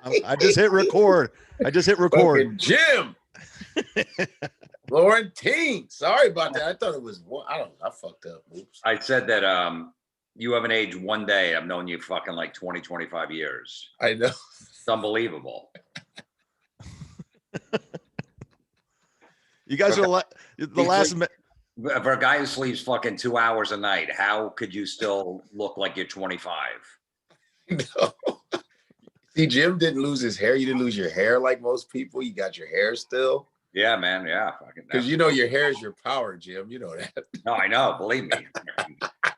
I just hit record. I just hit record. Fucking Jim. Florentine. Sorry about that. I thought it was one. I don't know. I fucked up. Oops. I said that you haven't aged one day. I've known you fucking like 20, 25 years. I know. It's unbelievable. You guys are the last. For a guy who sleeps fucking 2 hours a night, how could you still look like you're 25? No. See, Jim didn't lose his hair. You didn't lose your hair like most people. You got your hair still. Yeah, man. Yeah. Because you know your hair is your power, Jim. You know that. No, I know. Believe me.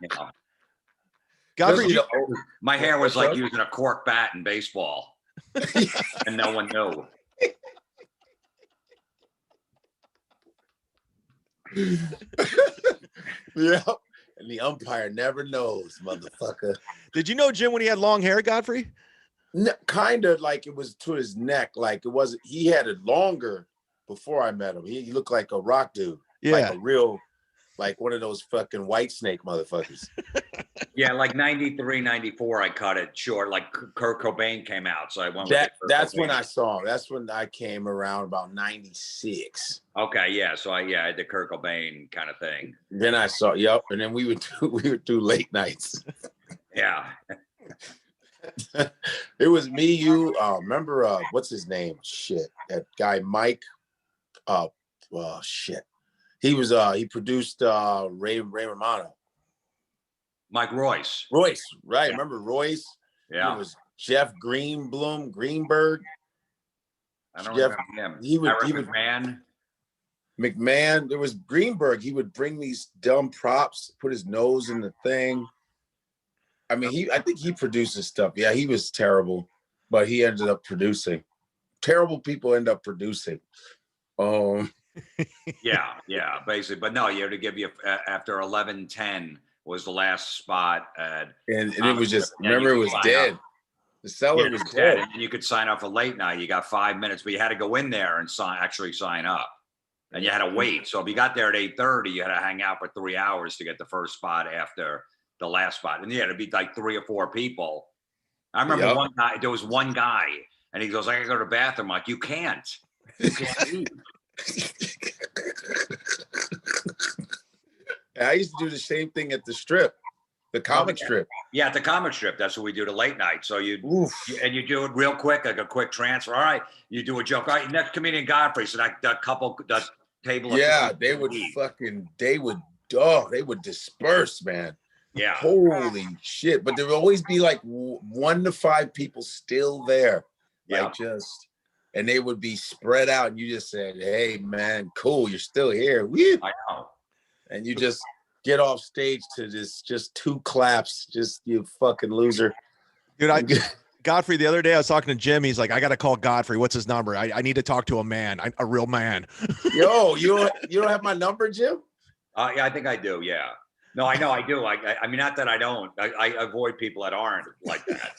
You know. Godfrey, my hair was like using a cork bat in baseball, and no one knew. Yeah, and the umpire never knows, motherfucker. Did you know Jim when he had long hair, Godfrey? No, kind of like it was to his neck. Like it wasn't. He had it longer before I met him. He looked like a rock dude. Yeah, like a real, like one of those fucking white snake motherfuckers. Yeah, like 93, 94, I cut it short. Like Kurt Cobain came out, so I went with that's Cobain. When I saw him. That's when I came around about 96. Okay, yeah. So I had the Kurt Cobain kind of thing. Then I saw, yep, and then we would do late nights. Yeah. It was me, you, remember what's his name? Shit. That guy Mike. Well, shit. He was he produced Ray Romano. Mike Royce. Royce, right. Yeah. Remember Royce? Yeah. It was Jeff Greenberg. I don't remember him. Eric McMahon. McMahon. There was Greenberg. He would bring these dumb props, put his nose in the thing. I mean, I think he produces stuff. Yeah, he was terrible, but he ended up producing. Terrible people end up producing. Yeah, basically. But no, you had to give you after 11:10 was the last spot and it was just remember it was dead. Up. The seller was dead. And you could sign up for late night. You got 5 minutes, but you had to go in there and actually sign up. And you had to wait. So if you got there at 8:30, you had to hang out for 3 hours to get the first spot after the last spot. And it'd be like 3 or 4 people. I remember one guy, there was one guy, and he goes, I gotta go to the bathroom. I'm like, you can't. You can't leave. I used to do the same thing at the strip, the comic strip. Yeah, at the comic strip. That's what we do the late night. So you do it real quick, like a quick transfer. All right, you do a joke. All right, next comedian Godfrey. So that table. Yeah, they would disperse, man. Yeah. Holy shit! But there would always be like 1 to 5 people still there. Yeah. And they would be spread out, and you just said, "Hey, man, cool, you're still here." Woo! I know. And you just get off stage to just 2 claps, just you fucking loser. Dude, Godfrey, the other day I was talking to Jim. He's like, I got to call Godfrey. What's his number? I need to talk to a man, a real man. Yo, you don't have my number, Jim? Yeah, I think I do. Yeah. No, I know I do. I mean, not that I don't. I avoid people that aren't like that.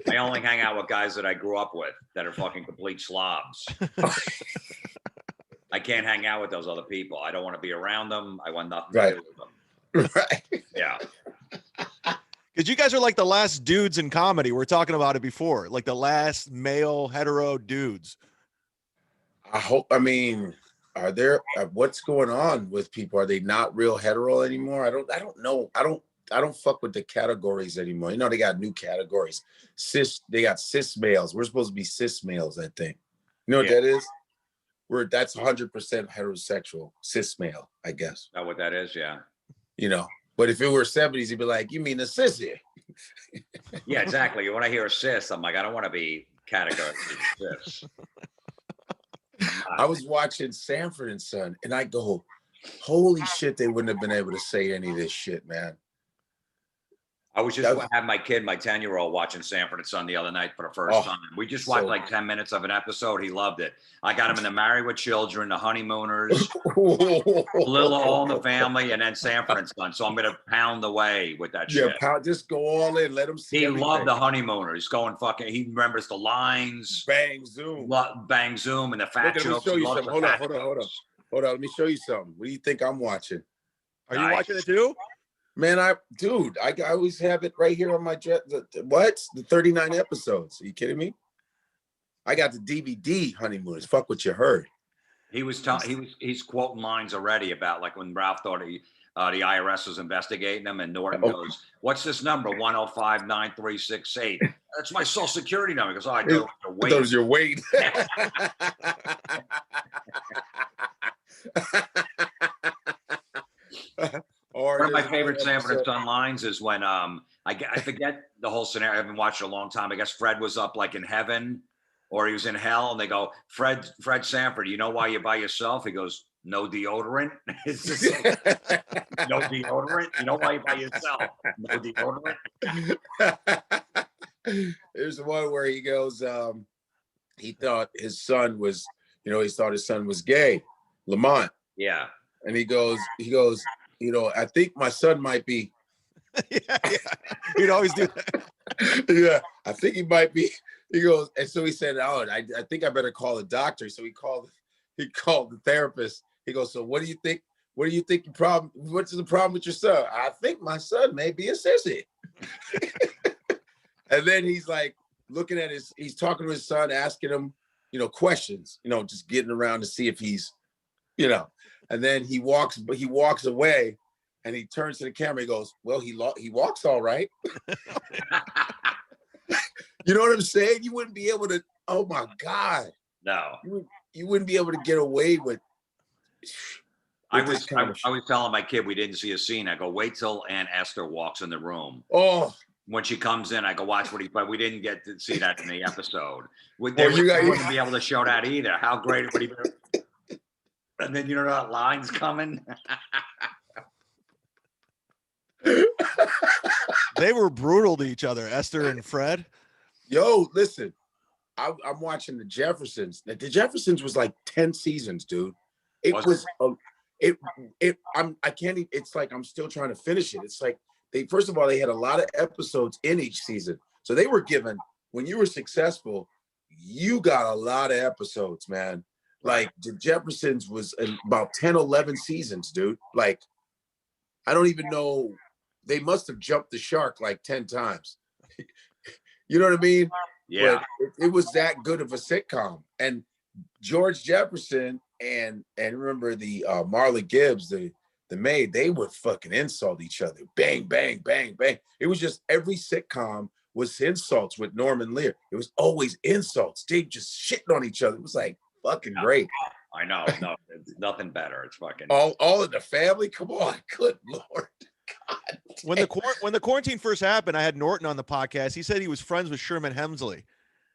I only hang out with guys that I grew up with that are fucking complete slobs. I can't hang out with those other people. I don't want to be around them. I want nothing to do with them. Right. Yeah. Because you guys are like the last dudes in comedy. We were talking about it before, like the last male hetero dudes. I mean, are there? What's going on with people? Are they not real hetero anymore? I don't know. I don't fuck with the categories anymore. You know, they got new categories. They got cis males. We're supposed to be cis males, I think. You know what that is? That's 100% heterosexual, cis male, I guess. Is that what that is? Yeah. You know, but if it were 70s, he'd be like, you mean a sissy? Yeah, exactly. When I hear a cis, I'm like, I don't want to be categorized as cis. I was watching Sanford and Son, and I go, holy shit, they wouldn't have been able to say any of this shit, man. I was just having my kid, my 10-year-old, watching Sanford and Son the other night for the first time. We just watched like 10 minutes of an episode. He loved it. I got him in the Married with Children, the Honeymooners, Little All in the Family, and then Sanford and Son. So I'm going to pound away with that shit. Yeah, just go all in. Let him see. He loved the Honeymooners. He's going fucking, he remembers the lines. Bang, zoom. Bang, zoom, and the fat jokes. Let me show you something. Hold on. Let me show you something. What do you think I'm watching? Are you watching it too? Man, I always have it right here on my jet. The 39 episodes. Are you kidding me? I got the DVD honeymooners. Fuck what you heard. He's quoting lines already about like when Ralph thought the IRS was investigating him, and Norton goes, "What's this number? 1059368. That's my social security number." He goes, "Oh, I thought it was your weight." I thought it was your weight. One of my favorite Sanford and Son lines is when I forget the whole scenario. I haven't watched it in a long time. I guess Fred was up like in heaven or he was in hell, and they go, Fred Sanford, you know why you're by yourself? He goes, no deodorant. It's just no deodorant. You know why you're by yourself? No deodorant. There's the one where he goes, he thought his son was, he thought his son was gay, Lamont. Yeah. And he goes, I think my son might be. Yeah. He'd always do that. Yeah, I think he might be. He goes, and so he said, "Oh, I think I better call a doctor." So he called the therapist. He goes, "So what do you think? What do you think your problem? What's the problem with your son?" "I think my son may be a sissy." And then he's like looking at he's talking to his son, asking him, questions, just getting around to see if he's, and then he walks away. And he turns to the camera. He goes, "Well, he walks all right." You know what I'm saying? You wouldn't be able to. Oh my God! No, you wouldn't be able to get away with. I was telling my kid we didn't see a scene. I go, wait till Aunt Esther walks in the room. Oh, when she comes in, I go watch but we didn't get to see that in the episode. They wouldn't be able to show that either. How great would he be? And then that line's coming. They were brutal to each other, Esther and Fred. Yo, listen, I'm watching the Jeffersons. The Jeffersons was like 10 seasons, dude. It was I can't even, it's like I'm still trying to finish it. It's like first of all, they had a lot of episodes in each season. So they were given, when you were successful, you got a lot of episodes, man. Like the Jeffersons was about 10, 11 seasons, dude. Like, I don't even know. They must have jumped the shark like 10 times. You know what I mean? Yeah. But it was that good of a sitcom. And George Jefferson and remember the Marla Gibbs, the maid, they would fucking insult each other. Bang, bang, bang, bang. It was just every sitcom was insults with Norman Lear. It was always insults. They just shitting on each other. It was like fucking great. I know. No, it's nothing better. It's fucking all in the family. Come on, good Lord. God. When the quarantine first happened, I had Norton on the podcast. He said he was friends with Sherman Hemsley.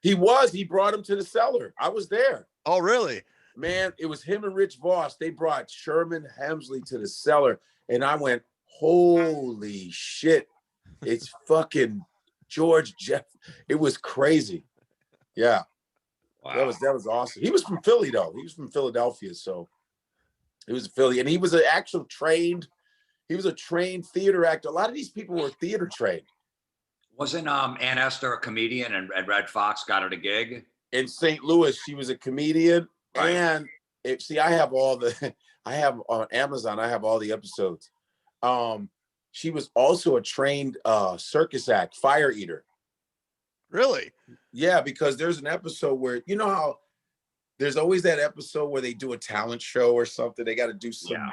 He brought him to the cellar. I was there. Oh, really? Man, it was him and Rich Voss. They brought Sherman Hemsley to the cellar, and I went, holy shit. It's fucking George Jeff. It was crazy. Yeah. Wow. That was awesome. He was from Philly, though. He was from Philadelphia, so he was a Philly, and he was an actual trained. He was a trained theater actor. A lot of these people were theater trained. Wasn't Aunt Esther a comedian, and Red Fox got her the gig in St. Louis? She was a comedian, right. And I have on Amazon. I have all the episodes. She was also a trained circus act, fire eater. Really? Yeah, because there's an episode where how there's always that episode where they do a talent show or something. They got to do some. Yeah.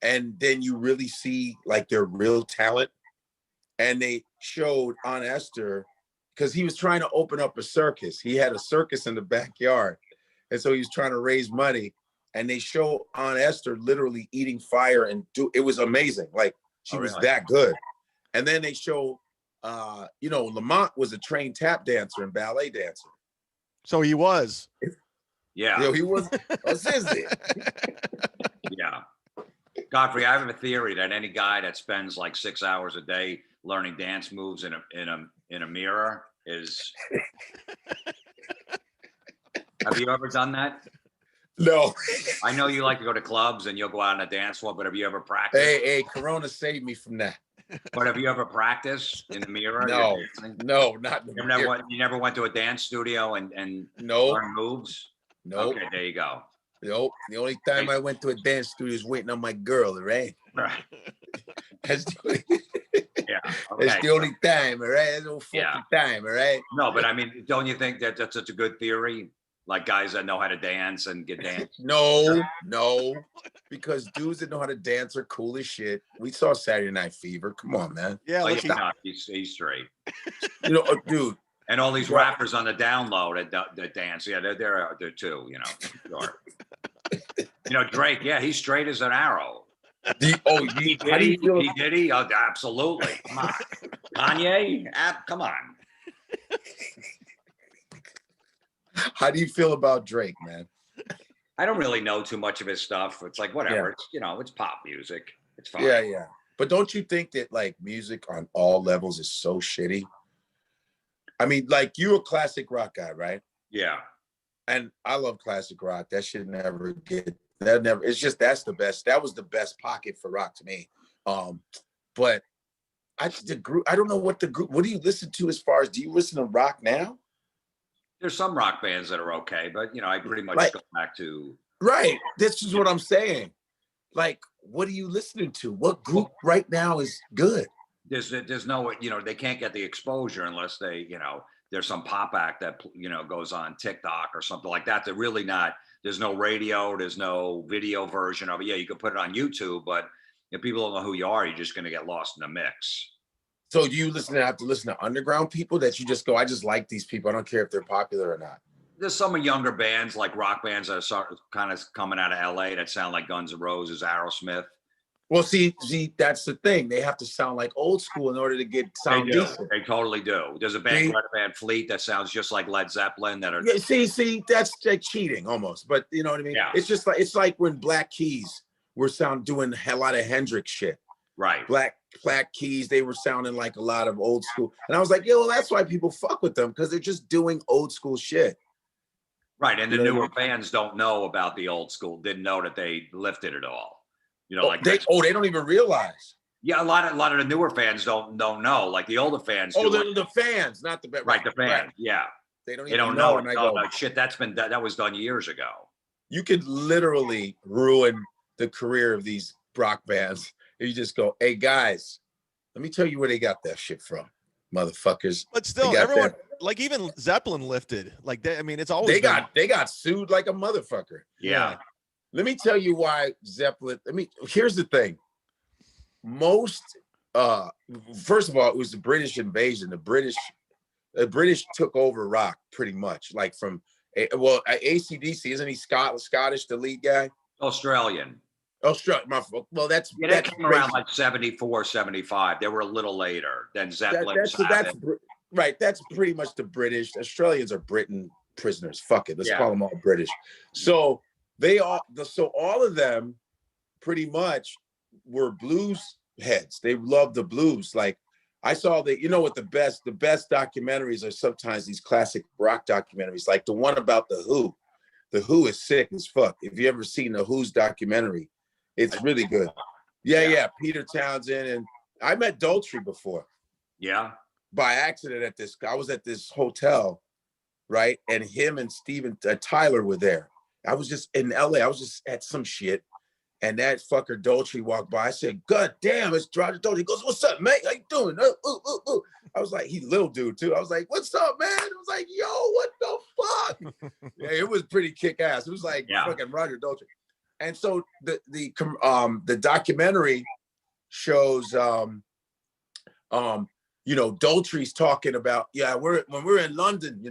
And then you really see like their real talent. And they showed Aunt Esther because he was trying to open up a circus. He had a circus in the backyard. And so he was trying to raise money. And they show Aunt Esther literally eating fire it was amazing. Like she was that good. And then they show, Lamont was a trained tap dancer and ballet dancer. So he was. Yeah. He was. Yeah. Godfrey, I have a theory that any guy that spends like 6 hours a day learning dance moves in a mirror is. Have you ever done that? No. I know you like to go to clubs and you'll go out on a dance floor, but have you ever practiced? Hey, Corona saved me from that. But have you ever practiced in the mirror? No, not in the mirror. You never went to a dance studio and nope. learn moves? Nope. Okay, there you go. Nope. The only time I went to a dance studio is waiting on my girl, right? Right. Yeah. It's Okay. the only time, all right? It's the fucking Yeah. time, all right? No, but I mean, don't you think that that's such a good theory? Like guys that know how to dance and get dance. No, because dudes that know how to dance are cool as shit. We saw Saturday Night Fever. Come on, man. Yeah, Oh, look, yeah, no, he's straight. You know, dude. And all these Yeah. rappers on the download that dance, yeah, they're too, you know. Sure. You know, Drake, yeah, he's straight as an arrow. How do you feel? P. Diddy, oh, absolutely. Come on. Kanye, come on. How do you feel about Drake, man? I don't really know too much of his stuff. It's like whatever. Yeah. It's it's pop music. It's fine. Yeah. But don't you think that like music on all levels is so shitty? I mean, like you're a classic rock guy, right? Yeah. And I love classic rock. That should never get that never. It's just that's the best. That was the best pocket for rock to me. But the group. I don't know what the group. What do you listen to as far as? Do you listen to rock now? There's some rock bands that are okay, but I pretty much Like- go back to Right. This is what I'm saying. Like, what are you listening to? What group right now is good? there's no they can't get the exposure unless they there's some pop act that goes on TikTok or something like that. They're really not. There's no radio. There's no video version of it. Yeah, you can put it on YouTube, but if people don't know who you are, you're just going to get lost in the mix. So do you have to listen to underground people that you just go, I just like these people. I don't care if they're popular or not. There's some younger bands, like rock bands that are kind of coming out of LA that sound like Guns N' Roses, Aerosmith. Well, see, that's the thing. They have to sound like old school in order to sound They do. decent. They totally do. There's a band, Greta Van Fleet, that sounds just like Led Zeppelin. That are see, that's like cheating almost. But you know what I mean? Yeah. It's like when Black Keys were doing a lot of Hendrix shit. right. Black Keys, they were sounding like a lot of old school. And I was like, well, that's why people fuck with them, because they're just doing old school shit. Right. And the You know newer what fans don't know about the old school, didn't know that they lifted it all. They don't even realize. Yeah, a lot of the newer fans don't know. Like the older fans. Oh, the fans, not the right, the fans. Right. Yeah, They don't they even don't know. know. And I No, go, no, shit, that was done years ago. you could literally ruin the career of these rock bands if you just go, hey guys, let me tell you where they got that shit from, motherfuckers. but still, everyone, like even Zeppelin lifted. Like it's always They got sued like a motherfucker. Yeah. Let me tell you why Zeppelin. Here's the thing. First of all, it was the British invasion. The British took over rock pretty much, like from AC/DC. Isn't he Scottish, the lead guy? Australian. Australia. Well, They that's came around like 74, 75. They were a little later than Zeppelin. that's right. That's pretty much the British. Australians are Britain prisoners. Fuck it. Let's call them all British. So all of them pretty much were blues heads. They loved the blues. Like I saw what the best documentaries are sometimes these classic rock documentaries, like the one about the Who. The Who is sick as fuck. If you ever seen the Who's documentary, it's really good. Yeah. Peter Townsend, and I met Daltrey before. Yeah. By accident I was at this hotel, right? And him and Steven Tyler were there. I was just in LA. I was just at some shit. And that fucker Daltrey walked by. I said, God damn, it's Roger Daltrey. He goes, what's up, mate? How you doing? I was like, he's a little dude too. I was like, what's up, man? I was like, yo, what the fuck? Yeah, it was pretty kick ass. It was like fucking Roger Daltrey. And so the documentary shows Daltrey's talking about, when we're in London,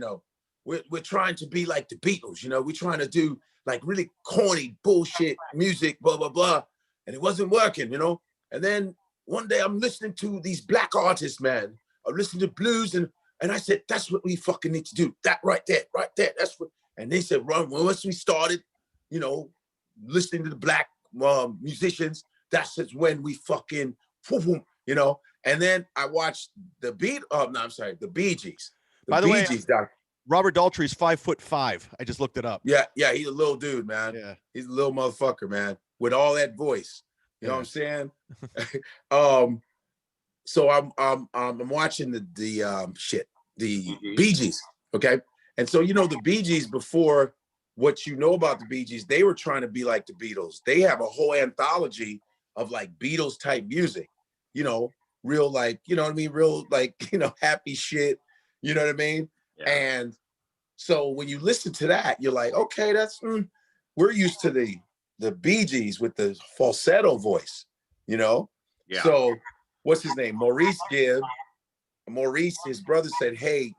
we're trying to be like the Beatles, we're trying to do like really corny bullshit music, blah, blah, blah. And it wasn't working, And then one day I'm listening to these black artists, man. I'm listening to blues and I said, that's what we fucking need to do. That right there. That's what, and they said, once we started, listening to the black musicians, that's just when we fucking, And then I watched the Bee Gees. By the way, Robert Daltrey's 5'5". I just looked it up. Yeah, he's a little dude, man. Yeah, he's a little motherfucker, man, with all that voice. You know what I'm saying? So I'm watching the Bee Gees, okay? And so the Bee Gees, before what you know about the Bee Gees, they were trying to be like the Beatles. They have a whole anthology of like Beatles type music, real like, you know what I mean? Real like, happy shit. You know what I mean? Yeah. And so when you listen to that, you're like, okay, we're used to the Bee Gees with the falsetto voice, Yeah. So what's his name? Maurice, his brother said, hey,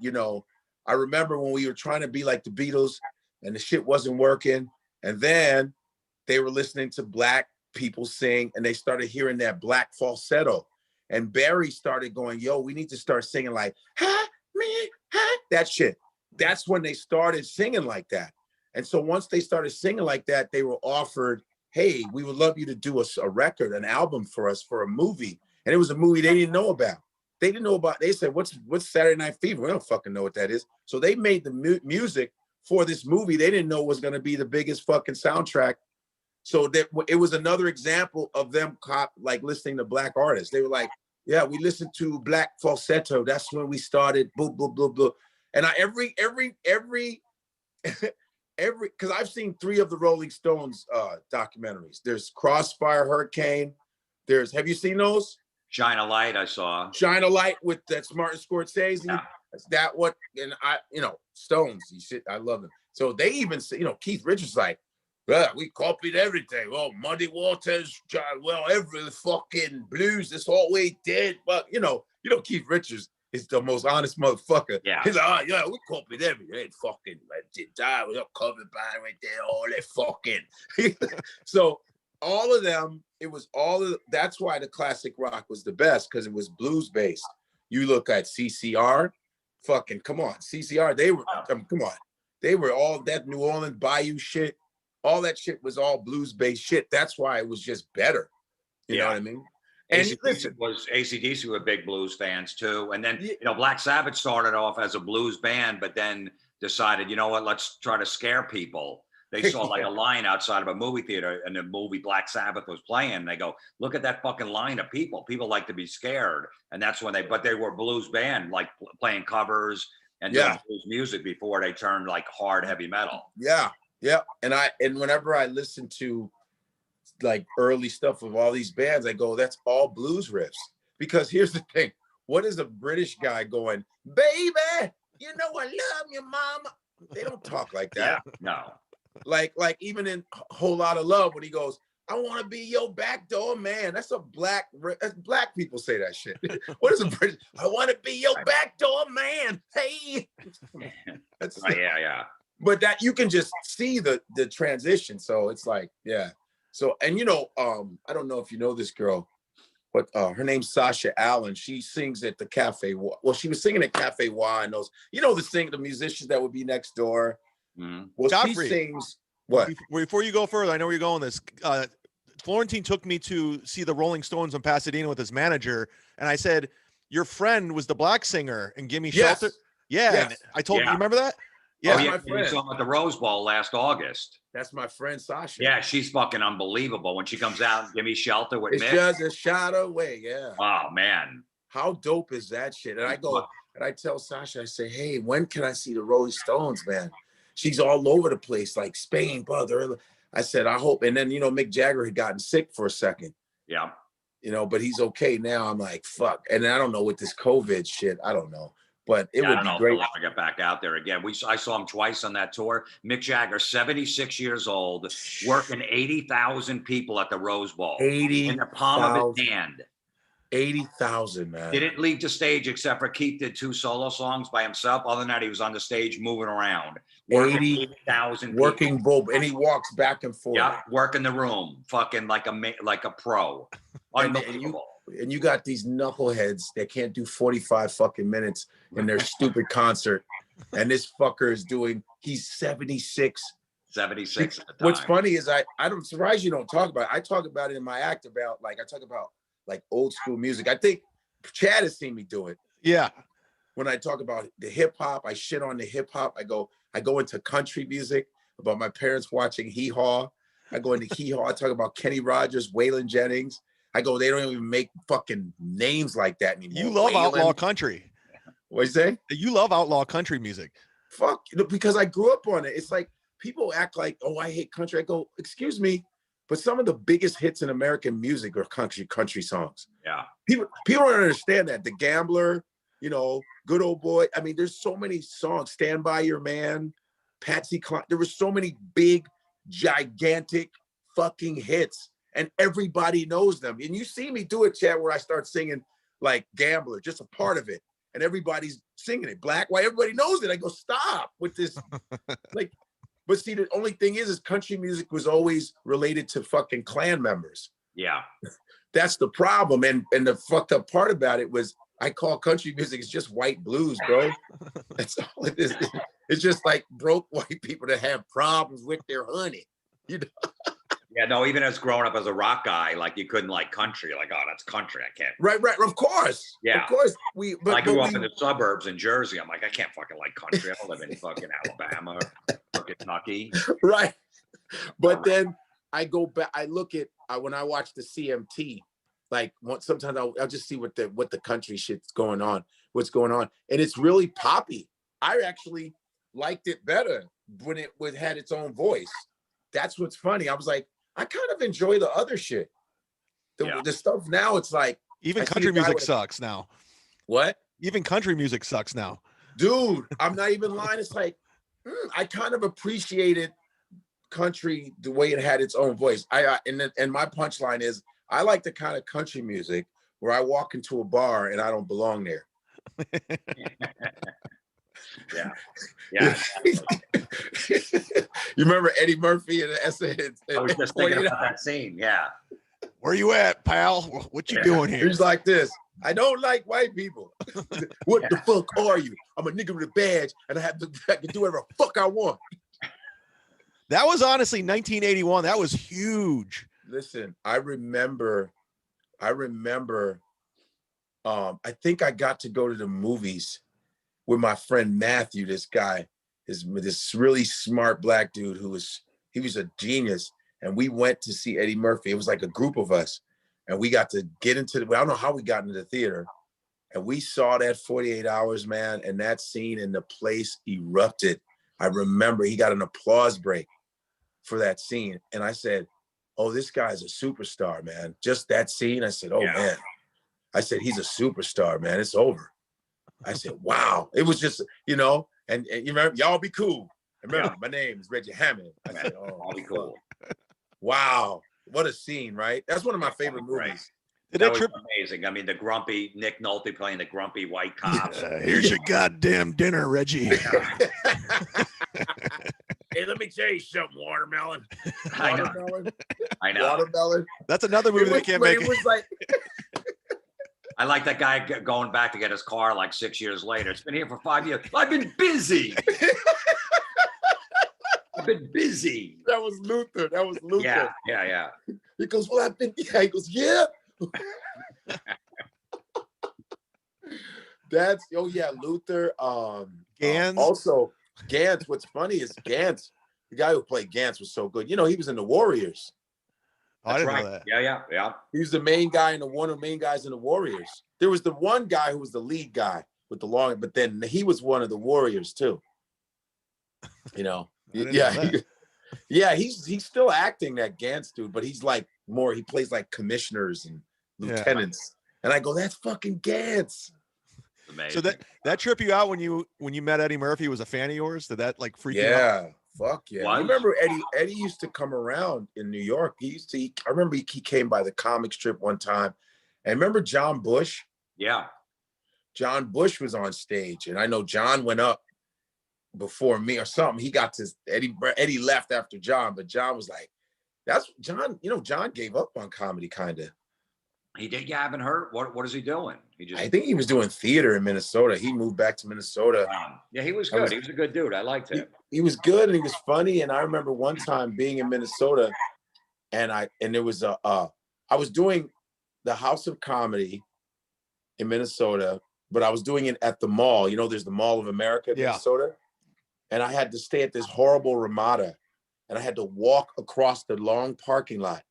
I remember when we were trying to be like the Beatles and the shit wasn't working. And then they were listening to black people sing and they started hearing that black falsetto. And Barry started going, yo, we need to start singing like, ha, me, ha, that shit. That's when they started singing like that. And so once they started singing like that, they were offered, hey, we would love you to do a record, an album for us for a movie. And it was a movie they didn't know about. They said, what's Saturday Night Fever? We don't fucking know what that is. So they made the music for this movie they didn't know was going to be the biggest fucking soundtrack. So that it was another example of them like listening to black artists. They were like, yeah, we listened to black falsetto. That's when we started, blah, blah, blah, blah. And every, because I've seen 3 of the Rolling Stones documentaries. There's Crossfire Hurricane. Have you seen those? Shine a Light, I saw. Shine a Light that's Martin Scorsese. Yeah. That's that what, and Stones, I love them. So they even say, Keith Richards like, well, we copied everything. Well, Muddy Waters, every fucking blues, that's all we did. But Keith Richards is the most honest motherfucker. Yeah. He's like, oh, yeah, we copied everything. Fucking did die with a cover band right there, all that fucking. So all of them, that's why the classic rock was the best, because it was blues based. You look at CCR, fucking come on. CCR, they were, come on. They were all that New Orleans Bayou shit. All that shit was all blues based shit. That's why it was just better. You know what I mean? And AC/DC were big blues fans too. And then, Black Sabbath started off as a blues band, but then decided, you know what, let's try to scare people. They saw like a line outside of a movie theater and the movie Black Sabbath was playing. They go, look at that fucking line of people. People like to be scared. And that's when they were blues band, like playing covers and doing blues music before they turned like hard heavy metal. Yeah. Yeah. And whenever I listen to like early stuff of all these bands, I go, that's all blues riffs. Because here's the thing. What is a British guy going, baby, I love your mama? They don't talk like that. Yeah, no. Like even in Whole Lot of Love, when he goes, I want to be your backdoor man. That's black people say that shit. What is a British? I want to be your backdoor man. Hey. That's yeah. But that you can just see the transition. So it's like, yeah. So, and I don't know if you know this girl, but her name's Sasha Allen. She sings at the Cafe. Well, she was singing at Cafe Y and those, the musicians that would be next door. Mm-hmm. Well, Godfrey, she sings what? Before you go further, I know where you're going with this. Florentine took me to see the Rolling Stones in Pasadena with his manager, and I said, your friend was the black singer in Gimme Shelter. Yeah, yes. I told you, remember that? Yeah, my friend. We saw him at the Rose Bowl last August. That's my friend Sasha. Yeah, she's fucking unbelievable. When she comes out and Give Me Shelter with It's Mick. just a shot away, yeah. Oh, man. How dope is that shit? And I go, and I tell Sasha, I say, hey, when can I see the Rolling Stones, man? She's all over the place, like Spain, brother. I said, I hope. And then, Mick Jagger had gotten sick for a second. Yeah. But he's okay now. I'm like, fuck. And I don't know with this COVID shit. I don't know. But it would be great. If he'll ever get back out there again. I saw him twice on that tour. Mick Jagger, 76 years old, working 80,000 people at the Rose Bowl. 80 in the palm of his hand. 80,000, man. Didn't leave the stage except for Keith did 2 solo songs by himself. Other than that, he was on the stage moving around. 80,000 working both, and he walks back and forth. Yeah, working the room, fucking like a pro. Unbelievable. And you got these knuckleheads that can't do 45 fucking minutes in their stupid concert. And this fucker is he's 76. 76 at the time. What's funny is I'm surprised you don't talk about it. I talk about it in my act about old school music. I think Chad has seen me do it. Yeah. When I talk about the hip hop, I shit on the hip hop. I go into country music about my parents watching Hee Haw. I go into Hee Haw. I talk about Kenny Rogers, Waylon Jennings. I go, they don't even make fucking names like that anymore. You love outlaw country. What'd you say? You love outlaw country music. Fuck, because I grew up on it. It's like people act like, oh, I hate country. I go, excuse me, but some of the biggest hits in American music are country songs. Yeah. People don't understand that. The Gambler, you know, Good Old Boy. I mean, there's so many songs. Stand By Your Man, Patsy Cline. There were so many big, gigantic fucking hits, and everybody knows them. And you see me do it, Chad, where I start singing like Gambler, just a part of it, and everybody's singing it. Black, white, everybody knows it. I go, stop with this, like. But see, the only thing is country music was always related to fucking Klan members. Yeah. That's the problem. And the fucked up part about it was I call country music, it's just white blues, bro. That's all it is. It's just like broke white people that have problems with their honey. You know? Yeah, no, even as growing up as a rock guy, like you couldn't like country. Like, oh, that's country. I can't. Right. Of course. Yeah. Of course. I grew up in the suburbs in Jersey. I'm like, I can't fucking like country. I don't live in fucking Alabama or Kentucky. Right. But then I go back, I look at, when I watch the CMT, like sometimes I'll just see what the country shit's going on, what's going on. And it's really poppy. I actually liked it better when it had its own voice. That's what's funny. I was like, I kind of enjoy the other shit. The stuff now, it's like. Even country music sucks now. What? Even country music sucks now. Dude, I'm not even lying. It's like, I kind of appreciated country the way it had its own voice. And my punchline is, I like the kind of country music where I walk into a bar and I don't belong there. Yeah. You remember Eddie Murphy and the essay? I was just thinking about that scene. Yeah. Where you at, pal? What you doing here? He's like this. I don't like white people. What the fuck are you? I'm a nigga with a badge, and I can do whatever the fuck I want. That was honestly 1981. That was huge. Listen, I remember. I think I got to go to the movies with my friend Matthew. This guy, this really smart black dude he was a genius. And we went to see Eddie Murphy. It was like a group of us. And we got to get into I don't know how we got into the theater. And we saw that 48 Hours, man. And that scene, and the place erupted. I remember he got an applause break for that scene. And I said, oh, this guy's a superstar, man. Just that scene. I said, oh, man. I said, he's a superstar, man. It's over. I said, wow. It was just, and you remember, y'all be cool. Remember, my name is Reggie Hammond. I said, oh, I'll be cool. Wow, what a scene, right? That's one of my favorite movies. That was amazing. I mean, the grumpy Nick Nolte playing the grumpy white cop. Here's your goddamn dinner, Reggie. Hey, let me tell you something, Watermelon. I know. Watermelon. That's another movie they can't make. It was like. I like that guy going back to get his car like 6 years later. It's been here for 5 years. I've been busy. I've been busy. That was Luther. Yeah. He goes, well, I've been, He goes, yeah. That's, Luther. Gans. Also, Gans. What's funny is Gans, the guy who played Gans was so good. He was in the Warriors. I didn't know that. Yeah. He was the main guy one of the main guys in the Warriors. There was the one guy who was the lead guy with the long, but then he was one of the Warriors too. He's still acting, that Gantz dude, but he's like he plays like commissioners and lieutenants. And I go, that's fucking Gantz. Amazing. So that trip you out when you met Eddie Murphy was a fan of yours? Did that like freak you out? Yeah, fuck yeah. I remember Eddie used to come around in New York. I remember he came by the comic strip one time. And remember John Bush? Yeah. John Bush was on stage, and I know John went up before me or something. He got to Eddie left after John, but John was like, that's John, John gave up on comedy kind of. He did. Yeah, I haven't heard. What is he doing? I think he was doing theater in Minnesota. He moved back to Minnesota. Yeah, he was good. He was a good dude. I liked him. He was good, and he was funny. And I remember one time being in Minnesota, and there was I was doing the House of Comedy in Minnesota, but I was doing it at the mall. There's the Mall of America in Minnesota. And I had to stay at this horrible Ramada, and I had to walk across the long parking lot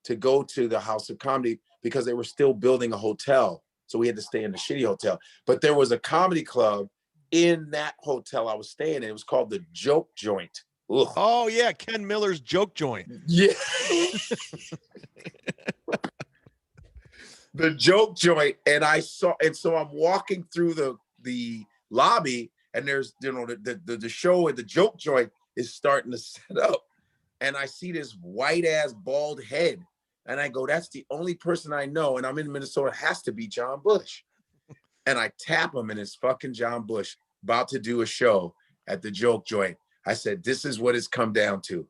to go to the House of Comedy because they were still building a hotel. So we had to stay in the shitty hotel. But there was a comedy club in that hotel I was staying in. It was called the Joke Joint. Ugh. Oh yeah, Ken Miller's joke joint. Yeah. The joke joint, and so I'm walking through the lobby, and there's the show at the joke joint is starting to set up, and I see this white ass bald head, and I go, that's the only person I know, and I'm in Minnesota, it has to be John Bush. And I tap him, and it's fucking John Bush about to do a show at the joke joint. I said, this is what it's come down to.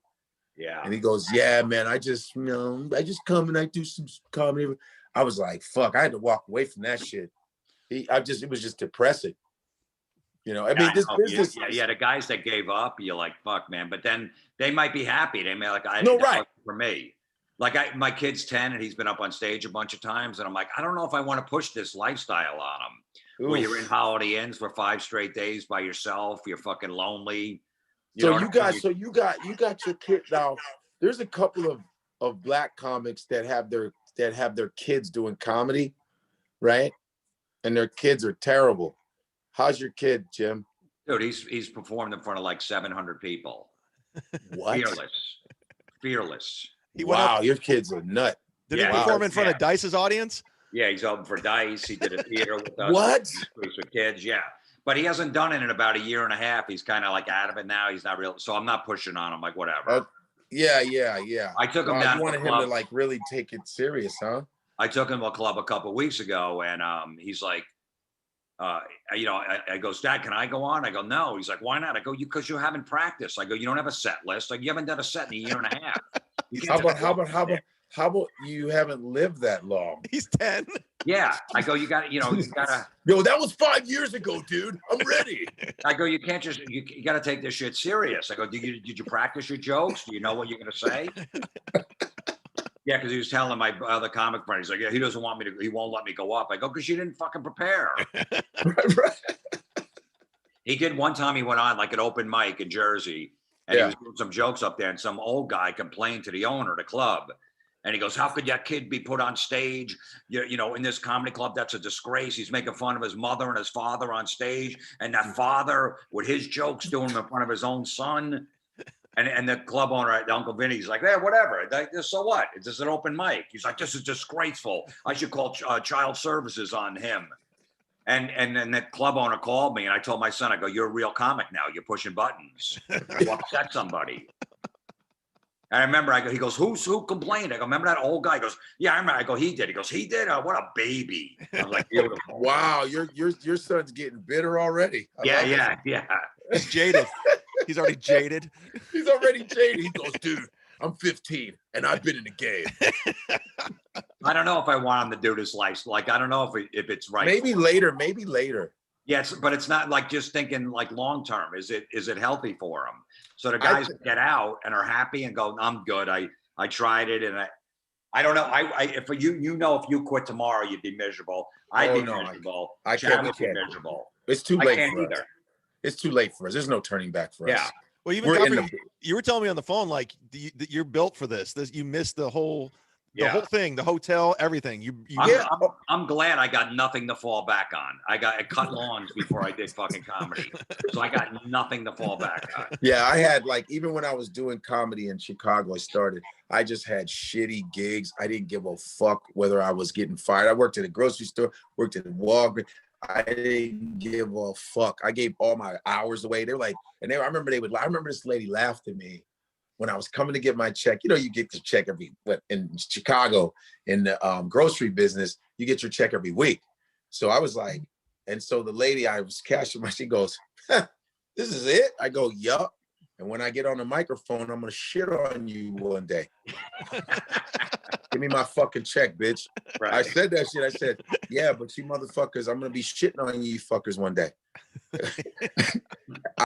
Yeah. And he goes, yeah, man, I just come and I do some comedy. I was like, fuck, I had to walk away from that shit. It was just depressing. You know, I mean, this business. Yeah, the guys that gave up, you're like, fuck, man. But then they might be happy. They may like, right. For me. Like my kid's 10 and he's been up on stage a bunch of times. And I'm like, I don't know if I want to push this lifestyle on him. Oof. Where you're in Holiday Inns for 5 straight days by yourself. You're fucking lonely. You got your kid now. There's a couple of black comics that have their kids doing comedy, right? And their kids are terrible. How's your kid, Jim? Dude, he's performed in front of like 700 people. What? Fearless. Wow, your kid's a nut. Did he perform in front of Dice's audience? Yeah, he's open for Dice. He did a theater with us. What? With kids, yeah. But he hasn't done it in about a year and a half. He's kind of like out of it now. He's not real. So I'm not pushing on him, like whatever. Yeah. I took him down. You wanted him to like really take it serious, huh? I took him to a club a couple of weeks ago, and he's like, I go, Dad, can I go on? I go, no. He's like, why not? I go, because you haven't practiced. I go, you don't have a set list. Like, you haven't done a set in a year and a half. How about you haven't lived that long? He's 10. Yeah. I go, you gotta. Yo, that was 5 years ago, dude. I'm ready. I go, you can't just, you gotta take this shit serious. I go, did you practice your jokes? Do you know what you're gonna say? Yeah, because he was telling my other comic friend, he's like, yeah, he won't let me go up. I go, because you didn't fucking prepare. Right. He did one time, he went on like an open mic in Jersey, and he was doing some jokes up there, and some old guy complained to the owner of the club. And he goes, how could that kid be put on stage, in this comedy club? That's a disgrace. He's making fun of his mother and his father on stage. And that father, with his jokes, doing them in front of his own son. And the club owner, Uncle Vinny's like, yeah, whatever. So what? It's just an open mic. He's like, this is disgraceful. I should call child services on him. And then the club owner called me, and I told my son, I go, you're a real comic now. You're pushing buttons. You upset somebody. And I remember, he goes, who complained? I go, remember that old guy? He goes, yeah, I remember. I go, he did. He goes, he did? What a baby. I was like, beautiful. Wow, your son's getting bitter already. Yeah. He's jaded. He's already jaded. He's already jaded. He goes, dude, I'm 15 and I've been in the game. I don't know if I want him to do this life. Like, I don't know if it's right. Maybe later. Yes, but it's not like just thinking like long term. Is it healthy for him? So the guys get out and are happy and go, I'm good. I tried it, and I don't know. If you quit tomorrow, you'd be miserable. I'd be miserable. I can't be miserable. It's too late for us. It's too late for us. There's no turning back for us. Yeah. Well, even Godfrey, you were telling me on the phone, like you're built for this. You missed the whole whole thing, the hotel, everything. I'm glad I got nothing to fall back on. I cut lawns before I did fucking comedy, so I got nothing to fall back on. Yeah, I had even when I was doing comedy in Chicago, I just had shitty gigs. I didn't give a fuck whether I was getting fired. I worked at a grocery store, worked at Walgreens. I didn't give a fuck. I gave all my hours away. They were like, I remember this lady laughed at me when I was coming to get my check. You get your check in Chicago, in the grocery business, you get your check every week. So I was like, and so the lady I was cashing she goes, this is it? I go, yup. And when I get on the microphone, I'm gonna shit on you one day. Give me my fucking check, bitch. Right. I said that shit. I said, yeah, but you motherfuckers, I'm gonna be shitting on you fuckers one day.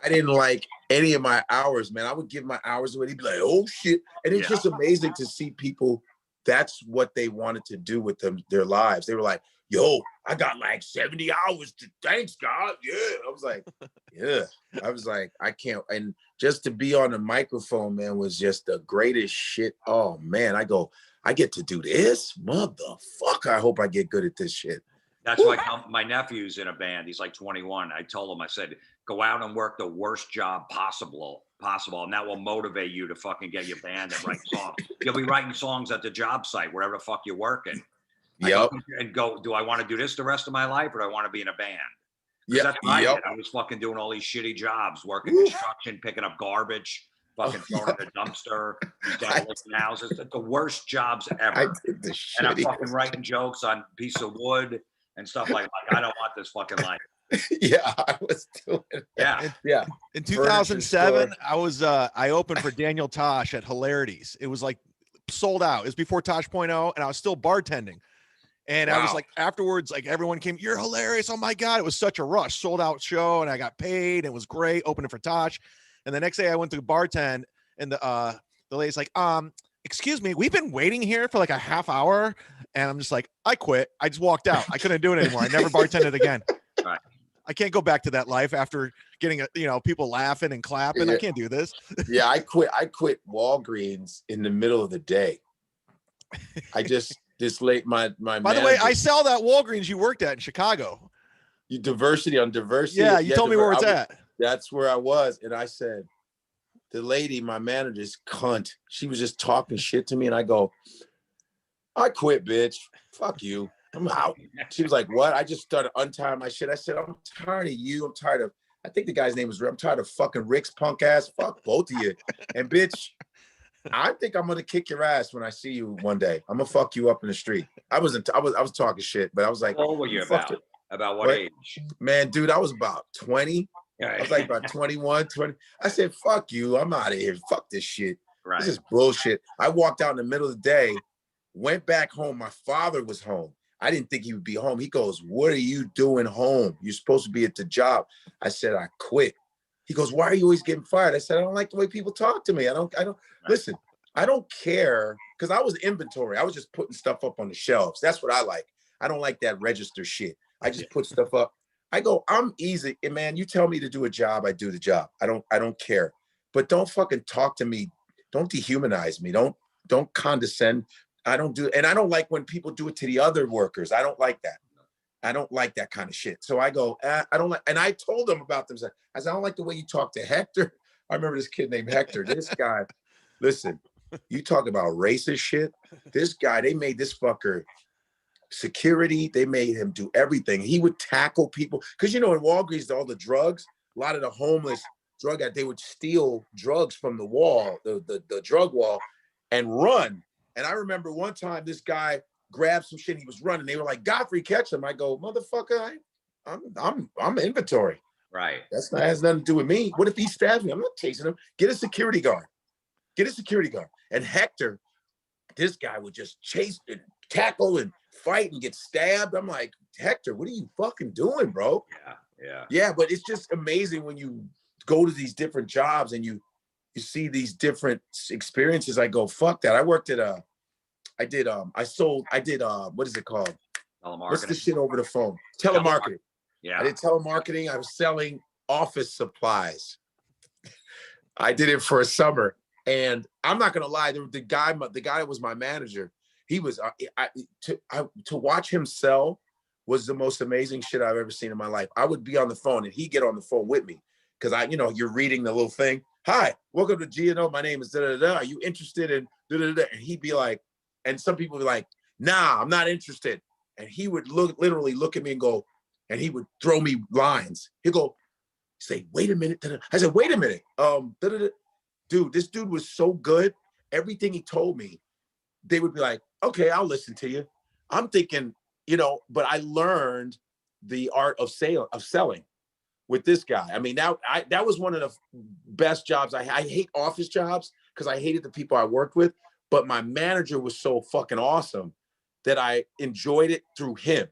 I didn't like any of my hours, man. I would give my hours away. They'd be like, oh shit. And it's just amazing to see people, that's what they wanted to do with their lives. They were like, yo, I got like 70 hours. Thanks, God. Yeah. I was like, yeah. I was like, I can't. And just to be on the microphone, man, was just the greatest shit. Oh, man. I get to do this? Motherfucker. I hope I get good at this shit. That's why my nephew's in a band. He's like 21. I told him, I said, go out and work the worst job possible possible, and that will motivate you to fucking get your band and write songs. You'll be writing songs at the job site, wherever the fuck you're working. Yep. And go, do I want to do this the rest of my life, or do I want to be in a band? Yeah. That's what I did. I was fucking doing all these shitty jobs, working construction, picking up garbage, fucking throwing in the dumpster, demolishing houses. The worst jobs ever. I did the And I'm shitty. fucking writing jokes on piece of wood and stuff like I don't want this fucking life. Yeah, I was doing it. Yeah. In 2007, I opened for Daniel Tosh at Hilarities. It was like sold out. It was before Tosh.0, and I was still bartending. And I was like, afterwards, like everyone came, you're hilarious. Oh my God. It was such a rush, sold out show. And I got paid. It was great. Opening for Tosh. And the next day I went to bartend, and the lady's like, excuse me, we've been waiting here for like a half hour. And I'm just like, I quit. I just walked out. I couldn't do it anymore. I never bartended again. Right. I can't go back to that life after getting, people laughing and clapping. I can't do this. Yeah, I quit Walgreens in the middle of the day. I just late my By the way, I sell that Walgreens you worked at in Chicago. You diversity on diversity. Yeah, you told me where it's at. That's where I was. And I said, the lady, my manager's cunt. She was just talking shit to me. And I go, I quit, bitch. Fuck you. I'm out. She was like, what? I just started untying my shit. I said, I'm tired of you. I'm tired of, I think the guy's name was Rick. I'm tired of fucking Rick's punk ass. Fuck both of you. And bitch, I think I'm gonna kick your ass when I see you one day. I'm gonna fuck you up in the street. I was talking shit, but I was like, how old were you about? About what age? Man, dude, I was about 20. I was like about 21, 20. I said, fuck you. I'm out of here. Fuck this shit. Right. This is bullshit. I walked out in the middle of the day, went back home. My father was home. I didn't think he would be home. He goes, what are you doing home? You're supposed to be at the job. I said, I quit. He goes, why are you always getting fired? I said, I don't like the way people talk to me. I don't listen, I don't care, because I was inventory. I was just putting stuff up on the shelves. That's what I like. I don't like that register shit. I just put stuff up. I go, I'm easy. And man, you tell me to do a job, I do the job. I don't care. But don't fucking talk to me. Don't dehumanize me. Don't condescend. I don't do, and I don't like when people do it to the other workers. I don't like that. I don't like that kind of shit. So I go, I don't like, and I told them about them. I said, I don't like the way you talk to Hector. I remember this kid named Hector. This guy, listen, you talk about racist shit. This guy, they made this fucker security. They made him do everything. He would tackle people. Because, in Walgreens, all the drugs, a lot of the homeless drug addicts, they would steal drugs from the wall, the drug wall, and run. And I remember one time this guy grabbed some shit. He was running. They were like, Godfrey, catch him. I go, motherfucker, I'm inventory. Right. That has nothing to do with me. What if he stabs me? I'm not chasing him. Get a security guard. Get a security guard. And Hector, this guy would just chase and tackle and fight and get stabbed. I'm like, Hector, what are you fucking doing, bro? Yeah, but it's just amazing when you go to these different jobs and you see these different experiences. I go, fuck that. I worked at what is it called? Telemarketing. What's the shit over the phone? Telemarketing. Yeah. I did telemarketing. I was selling office supplies. I did it for a summer. And I'm not gonna lie, the guy that was my manager, he was to watch him sell was the most amazing shit I've ever seen in my life. I would be on the phone and he'd get on the phone with me because you're reading the little thing. Hi, welcome to G&O. My name is da-da-da. Are you interested in da-da-da? And he'd be like, and some people would be like, nah, I'm not interested. And he would literally look at me and go, and he would throw me lines. He'd go, say, wait a minute. Da-da. I said, wait a minute. Da-da-da. Dude, this dude was so good. Everything he told me, they would be like, okay, I'll listen to you. I'm thinking, but I learned the art of selling with this guy. I mean, that was one of the best jobs. I hate office jobs because I hated the people I worked with, but my manager was so fucking awesome that I enjoyed it through him.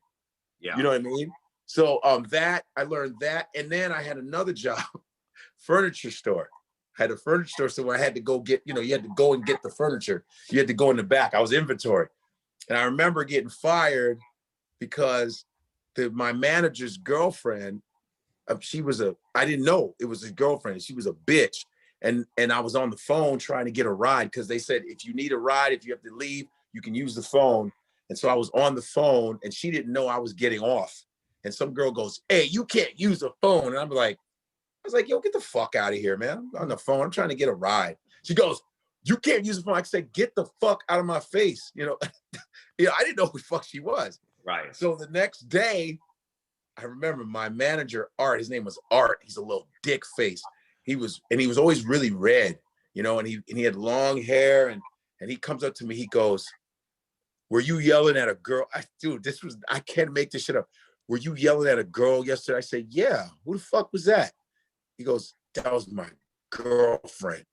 Yeah. You know what I mean? So that I learned that. And then I had another job, furniture store. I had a furniture store, so I had to go get, you had to go and get the furniture. You had to go in the back. I was inventory. And I remember getting fired because my manager's girlfriend, I didn't know it was his girlfriend. She was a bitch. And I was on the phone trying to get a ride because they said, if you need a ride, if you have to leave, you can use the phone. And so I was on the phone and she didn't know I was getting off. And some girl goes, hey, you can't use a phone. And I'm like, was like, yo, get the fuck out of here, man. I'm on the phone. I'm trying to get a ride. She goes, you can't use the phone. I said, get the fuck out of my face. You know, I didn't know who the fuck she was. Right. So the next day, I remember my manager, Art, his name was Art. He's a little dick face. He was always really red, you know, and he had long hair, and he comes up to me, he goes, were you yelling at a girl? Dude, I can't make this shit up. Were you yelling at a girl yesterday? I said, yeah. Who the fuck was that? He goes, that was my girlfriend.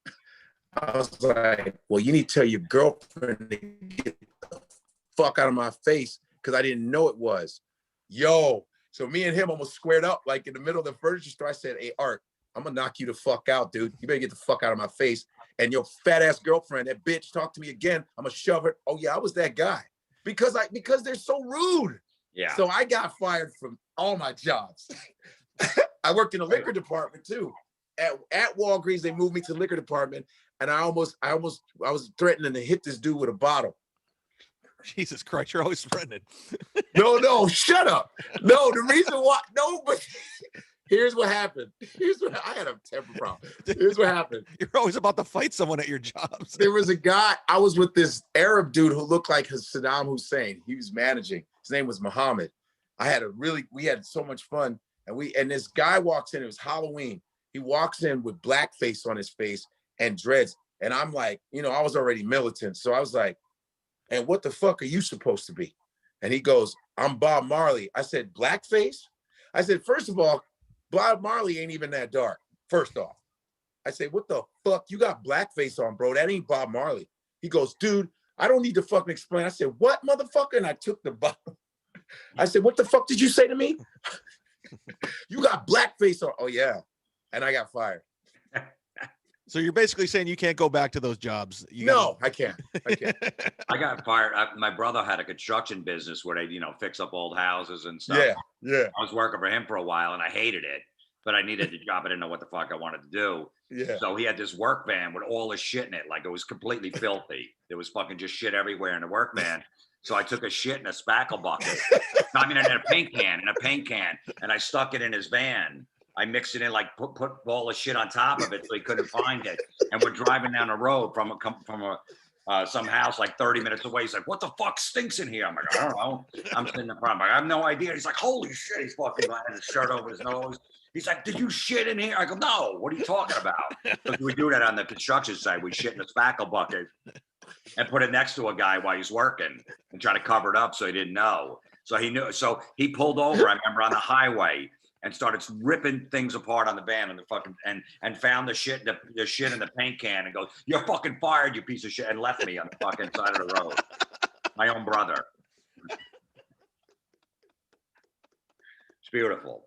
I was like, well, you need to tell your girlfriend to get the fuck out of my face, because I didn't know it was. Yo, so me and him almost squared up, like in the middle of the furniture store. I said, hey, Art, I'm gonna knock you the fuck out, dude. You better get the fuck out of my face. And your fat ass girlfriend, that bitch, talk to me again, I'm gonna shove her. Oh yeah, I was that guy. Because they're so rude. Yeah. So I got fired from all my jobs. I worked in the liquor department too. At Walgreens, they moved me to the liquor department, and I was threatening to hit this dude with a bottle. Jesus Christ, you're always threatening. No, shut up. No, the reason why, no, but here's what happened. I had a temper problem. Here's what happened. You're always about to fight someone at your jobs. There was a guy, I was with this Arab dude who looked like Saddam Hussein. He was managing. His name was Muhammad. We had so much fun. And this guy walks in, it was Halloween. He walks in with blackface on his face and dreads. And I'm like, you know, I was already militant. So I was like, and what the fuck are you supposed to be? And he goes, I'm Bob Marley. I said, blackface? I said, first of all, Bob Marley ain't even that dark. First off, I say, what the fuck? You got blackface on, bro. That ain't Bob Marley. He goes, dude, I don't need to fucking explain. I said, what, motherfucker? And I took the bottle. I said, what the fuck did you say to me? You got blackface on. Oh, yeah. And I got fired. So you're basically saying you can't go back to those jobs. I can't. I got fired. My brother had a construction business where they, fix up old houses and stuff. Yeah. I was working for him for a while and I hated it, but I needed the job. I didn't know what the fuck I wanted to do. Yeah. So he had this work van with all his shit in it. Like it was completely filthy. There was fucking just shit everywhere in the work van. So I took a shit in a spackle bucket. In a paint can, and I stuck it in his van. I mixed it in, like put all the shit on top of it so he couldn't find it. And we're driving down the road from some house like 30 minutes away. He's like, what the fuck stinks in here? I'm like, I don't know. I'm sitting in the front. I have no idea. He's like, holy shit. He's fucking had his shirt over his nose. He's like, did you shit in here? I go, no, what are you talking about? Because we do that on the construction site. We shit in a spackle bucket and put it next to a guy while he's working and try to cover it up so he didn't know. So he knew. So he pulled over, I remember, on the highway and started ripping things apart on the van and and found the shit in the paint can and goes, you're fucking fired, you piece of shit, and left me on the fucking side of the road. My own brother. It's beautiful.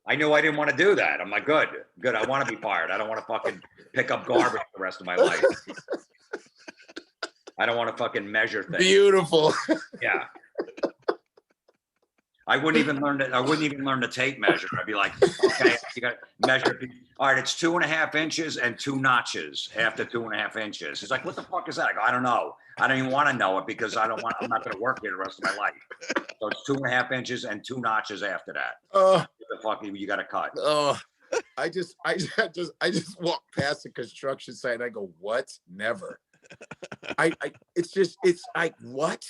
I knew I didn't want to do that. I'm like, good. I want to be fired. I don't want to fucking pick up garbage the rest of my life. I don't want to fucking measure things. Beautiful. Yeah. I wouldn't even learn the tape measure. I'd be like, okay, you got to measure. All right, it's 2.5 inches and 2 notches after 2.5 inches. He's like, what the fuck is that? I go, I don't know. I don't even want to know it because I'm not going to work here the rest of my life. So it's 2.5 inches and 2 notches after that. What the fuck you got to cut? I just walk past the construction site and I go, what? Never. It's like, what?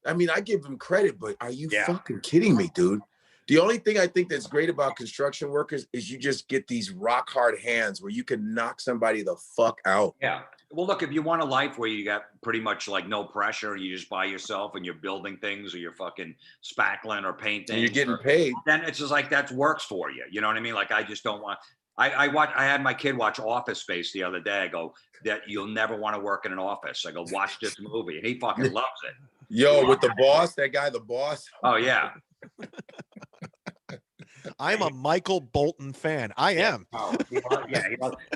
I mean, I give them credit, but are you fucking kidding me, dude? The only thing I think that's great about construction workers is you just get these rock hard hands where you can knock somebody the fuck out. Yeah. Well, look, if you want a life where you got pretty much like no pressure, you just by yourself and you're building things or you're fucking spackling or painting. And you're getting paid. Then it's just like that works for you. You know what I mean? Like I just don't want. I had my kid watch Office Space the other day. I go, that you'll never want to work in an office. I go, watch this movie. And he fucking loves it. Yo, with the boss, that guy, the boss. Oh, yeah. I'm a Michael Bolton fan. I am. Oh,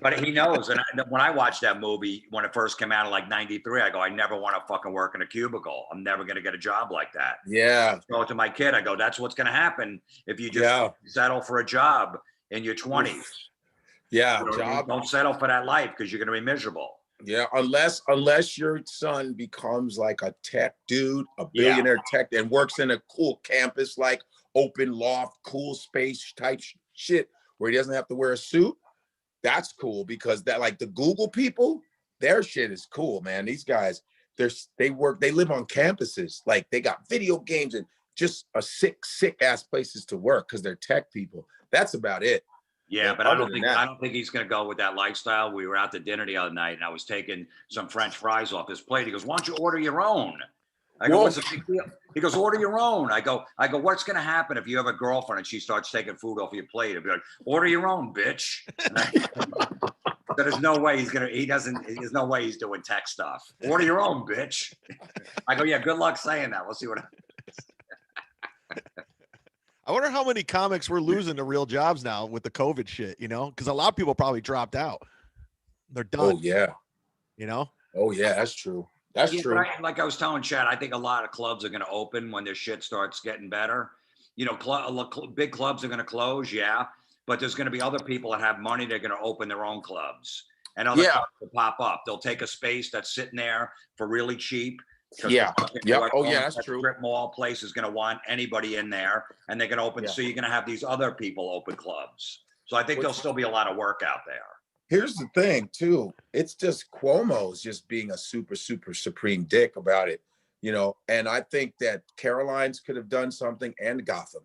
but he knows. And when I watched that movie, when it first came out in like 93, I go, I never want to fucking work in a cubicle. I'm never going to get a job like that. Yeah. So to my kid, I go, that's what's going to happen if you just settle for a job in your 20s. Yeah. Don't settle for that life because you're going to be miserable. Yeah, unless your son becomes like a tech dude, a billionaire tech, and works in a cool campus, like open loft, cool space type shit, where he doesn't have to wear a suit, that's cool because that like the Google people, their shit is cool, man. These guys, they live on campuses. Like they got video games and just a sick ass places to work because they're tech people. That's about it. Yeah, but I don't think he's going to go with that lifestyle. We were out to dinner the other night, and I was taking some French fries off his plate. He goes, "Why don't you order your own?" I go, "What's the big deal?" He goes, "Order your own." I go, "What's going to happen if you have a girlfriend and she starts taking food off your plate?" He'll be like, "Order your own, bitch." So there's no way there's no way he's doing tech stuff. Order your own, bitch. I go, "Yeah, good luck saying that. We'll see what happens." I wonder how many comics we're losing to real jobs now with the COVID shit, because a lot of people probably dropped out. They're done. Oh, yeah. Oh, yeah, that's true. That's true. Like I was telling Chad, I think a lot of clubs are going to open when their shit starts getting better. Big clubs are going to close, yeah, but there's going to be other people that have money. They're going to open their own clubs, and other clubs will pop up. They'll take a space that's sitting there for really cheap. Yeah. Oh, yeah, that's true. Strip mall place is going to want anybody in there, and they're going to open. Yeah. So you're going to have these other people open clubs. So I think there'll still be a lot of work out there. Here's the thing, too. It's just Cuomo's just being a super supreme dick about it, And I think that Caroline's could have done something, and Gotham.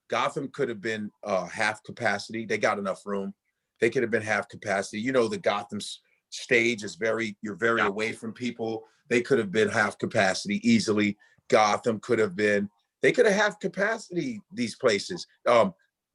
Gotham could have been half capacity. They got enough room. They could have been half capacity. The Gotham stage is you're very away from people. They could have been half capacity easily. Gotham could have been. They could have half capacity. These places.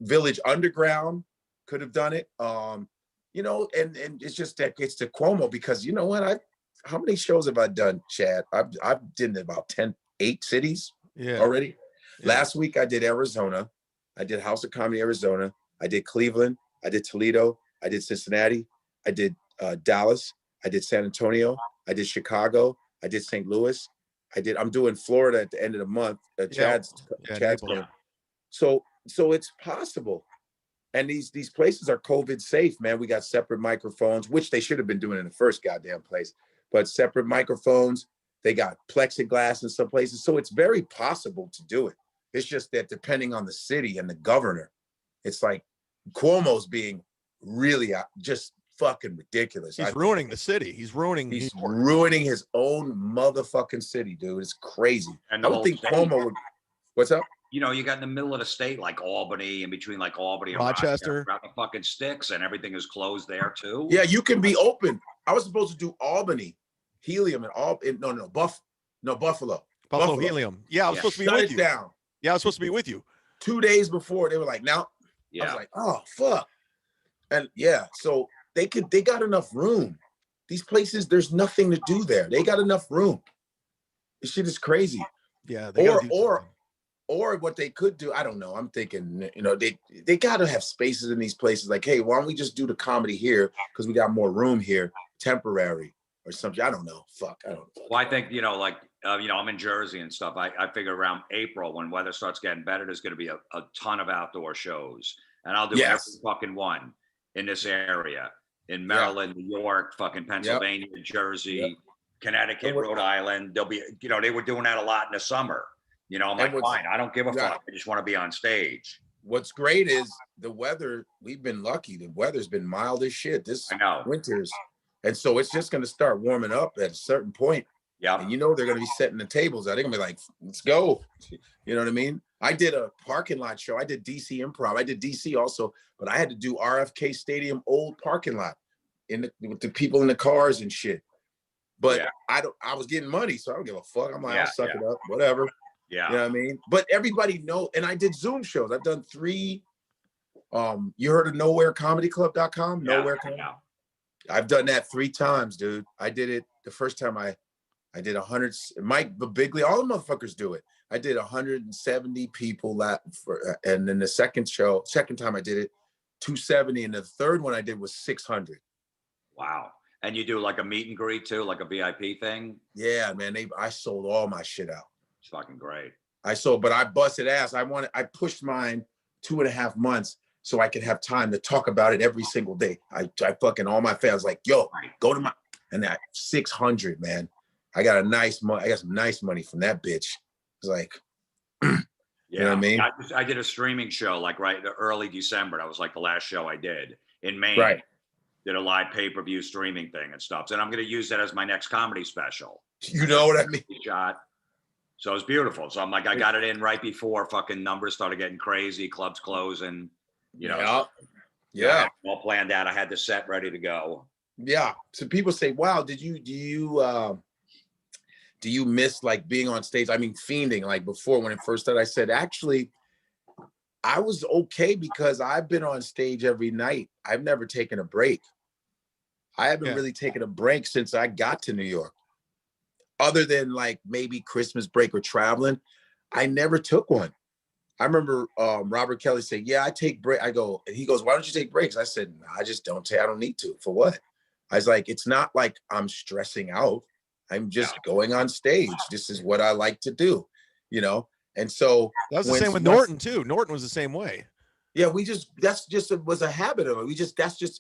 Village Underground could have done it. And it's just that it's to Cuomo because you know what? How many shows have I done, Chad? I've done about 8 cities already. Yeah. Last week I did Arizona. I did House of Comedy Arizona. I did Cleveland. I did Toledo. I did Cincinnati. I did Dallas. I did San Antonio. I did Chicago. I did St. Louis. I'm doing Florida at the end of the month. Chad's going. So it's possible. And these places are COVID safe, man. We got separate microphones, which they should have been doing in the first goddamn place, but separate microphones. They got plexiglass in some places. So it's very possible to do it. It's just that depending on the city and the governor, it's like Cuomo's being really just fucking ridiculous. He's ruining the city. He's ruining his own motherfucking city, dude. It's crazy. And I don't think Cuomo would. What's up? You got in the middle of the state, like Albany, in between like Albany and Rochester, around the fucking sticks, and everything is closed there too. Yeah, you can be open. I was supposed to do Albany, Helium, and Buffalo. Buffalo Helium. Yeah, I was supposed to be with you. Down. Yeah, I was supposed to be with you. 2 days before, they were like, "Now." Yeah. I was like, "Oh fuck," and so they got enough room. These places, there's nothing to do there. They got enough room. This shit is crazy. Yeah, or what they could do, I don't know. I'm thinking, they got to have spaces in these places. Like, hey, why don't we just do the comedy here because we got more room here, temporary or something. I don't know. Fuck, I don't know. Well, I think I'm in Jersey and stuff. I figure around April when weather starts getting better, there's going to be a ton of outdoor shows, and I'll do every fucking one in this area in Maryland, New York, fucking Pennsylvania, Jersey, Connecticut, Rhode Island. They'll be, they were doing that a lot in the summer. I'm like, fine, I don't give a fuck. I just want to be on stage. What's great is the weather. We've been lucky. The weather's been mild as shit this winters. And so it's just going to start warming up at a certain point. Yeah. And they're going to be setting the tables out. They're going to be like, let's go. You know what I mean? I did a parking lot show. I did DC Improv. I did DC also, but I had to do RFK Stadium old parking lot with the people in the cars and shit. But I was getting money, so I don't give a fuck. I'm like, I'll suck it up, whatever. Yeah. You know what I mean? But everybody knows, and I did Zoom shows. I've done 3. You heard of nowherecomedyclub.com? Nowhere Comedy. Yeah. I've done that 3 times, dude. I did it the first time I did 100. Mike Bigley, all the motherfuckers do it. I did 170 people and then the second time I did it, 270, and the third one I did was 600. Wow. And you do like a meet and greet too, like a VIP thing? Yeah, man. I sold all my shit out. It's fucking great. But I busted ass. I pushed mine 2.5 months so I could have time to talk about it every single day. I fucking all my fans like, yo, go to my, and that 600, man. I got some nice money from that bitch. It's like, You know what I mean? I did a streaming show like early December. That was like the last show I did in Maine. Right. Did a live pay-per-view streaming thing and stuff. And I'm going to use that as my next comedy special. You know what I mean? Shot. So it's beautiful. So I'm like, I got it in right before fucking numbers started getting crazy, clubs closing, you know. Yeah. All planned out. I had the set ready to go. Yeah. So people say, wow, do you miss like being on stage? I mean, fiending like before when it first started. I said, actually, I was okay because I've been on stage every night. I've never taken a break. I haven't really taken a break since I got to New York. Other than like maybe Christmas break or traveling, I never took one. I remember Robert Kelly saying, yeah, I take break. I go, and he goes, why don't you take breaks? I said, no, I just don't take, I don't need to. For what? I was like, it's not like I'm stressing out. I'm just going on stage. This is what I like to do, you know? And so that was the same with Norton too. Norton was the same way. Yeah, it was a habit of it.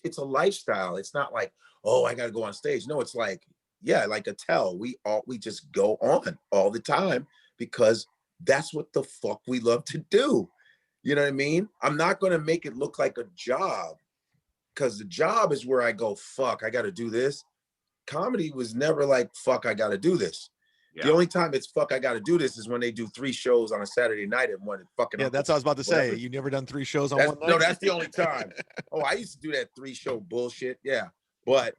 It's a lifestyle. It's not like, oh, I got to go on stage. No, it's like, yeah, like a tell. We just go on all the time because that's what the fuck we love to do. You know what I mean? I'm not going to make it look like a job because the job is where I go, fuck, I got to do this. Comedy was never like, fuck, I got to do this. Yeah. The only time it's fuck, I got to do this is when they do 3 shows on a Saturday night and one fucking. Yeah, that's what I was about to say. You never done 3 shows on one night? No, that's the only time. Oh, I used to do that 3-show bullshit. Yeah. But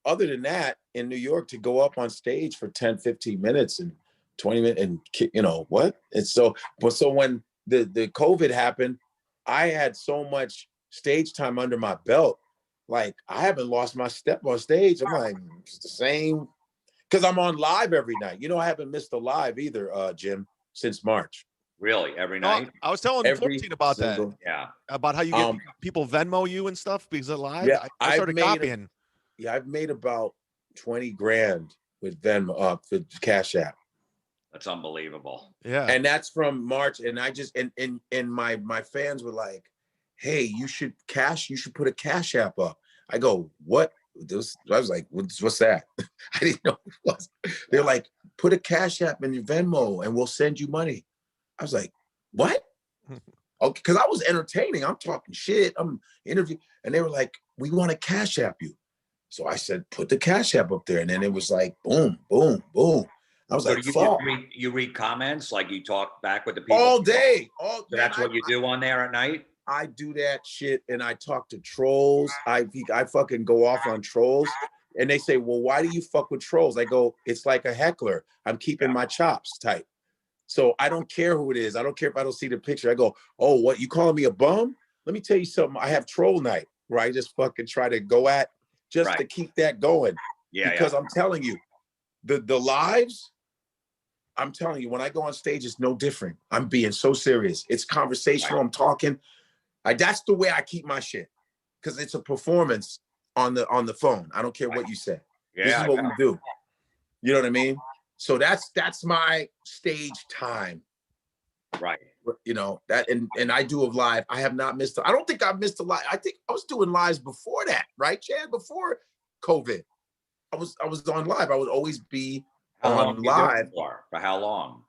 other than that, in New York, to go up on stage for 10, 15 minutes and 20 minutes and, you know, what? It's so, but so when the COVID happened, I had so much stage time under my belt. Like, I haven't lost my step on stage. I'm like, it's the same. Because I'm on live every night. You know, I haven't missed a live either, Jim, since March. Really? Every night? I was telling Florentine about that. Yeah. About how you get people Venmo you and stuff because of live. Yeah, I started copying. I've made about 20 grand with Venmo, with Cash App. That's unbelievable. Yeah. And that's from March. And I just, and my fans were like, hey, you should put a Cash App up. I go, what? I was like, what's that? I didn't know what it was. They're like, put a Cash App in your Venmo and we'll send you money. I was like, what? Okay, because I was entertaining. I'm talking shit. I'm interviewing. And they were like, we want to Cash App you. So I said, put the Cash App up there. And then it was like, boom, boom, boom. I was like, fuck. You read comments, like you talk back with the people? All day. So that's what you do on there at night? I do that shit and I talk to trolls. I fucking go off on trolls and they say, well, why do you fuck with trolls? I go, it's like a heckler. I'm keeping my chops tight. So I don't care who it is. I don't care if I don't see the picture. I go, oh, what, you calling me a bum? Let me tell you something. I have troll night where I just fucking try to go at just to keep that going. Yeah. Because I'm telling you, the lives, I'm telling you, when I go on stage, it's no different. I'm being so serious. It's conversational. I'm talking. That's the way I keep my shit, because it's a performance on the phone. I don't care what you say. This is what we do. You know what I mean? So that's my stage time. Right. You know, that and I do a live. I have not missed. I don't think I've missed a live. I think I was doing lives before that, right, Chad? Before COVID, I was on live. I would always be on live. For how long?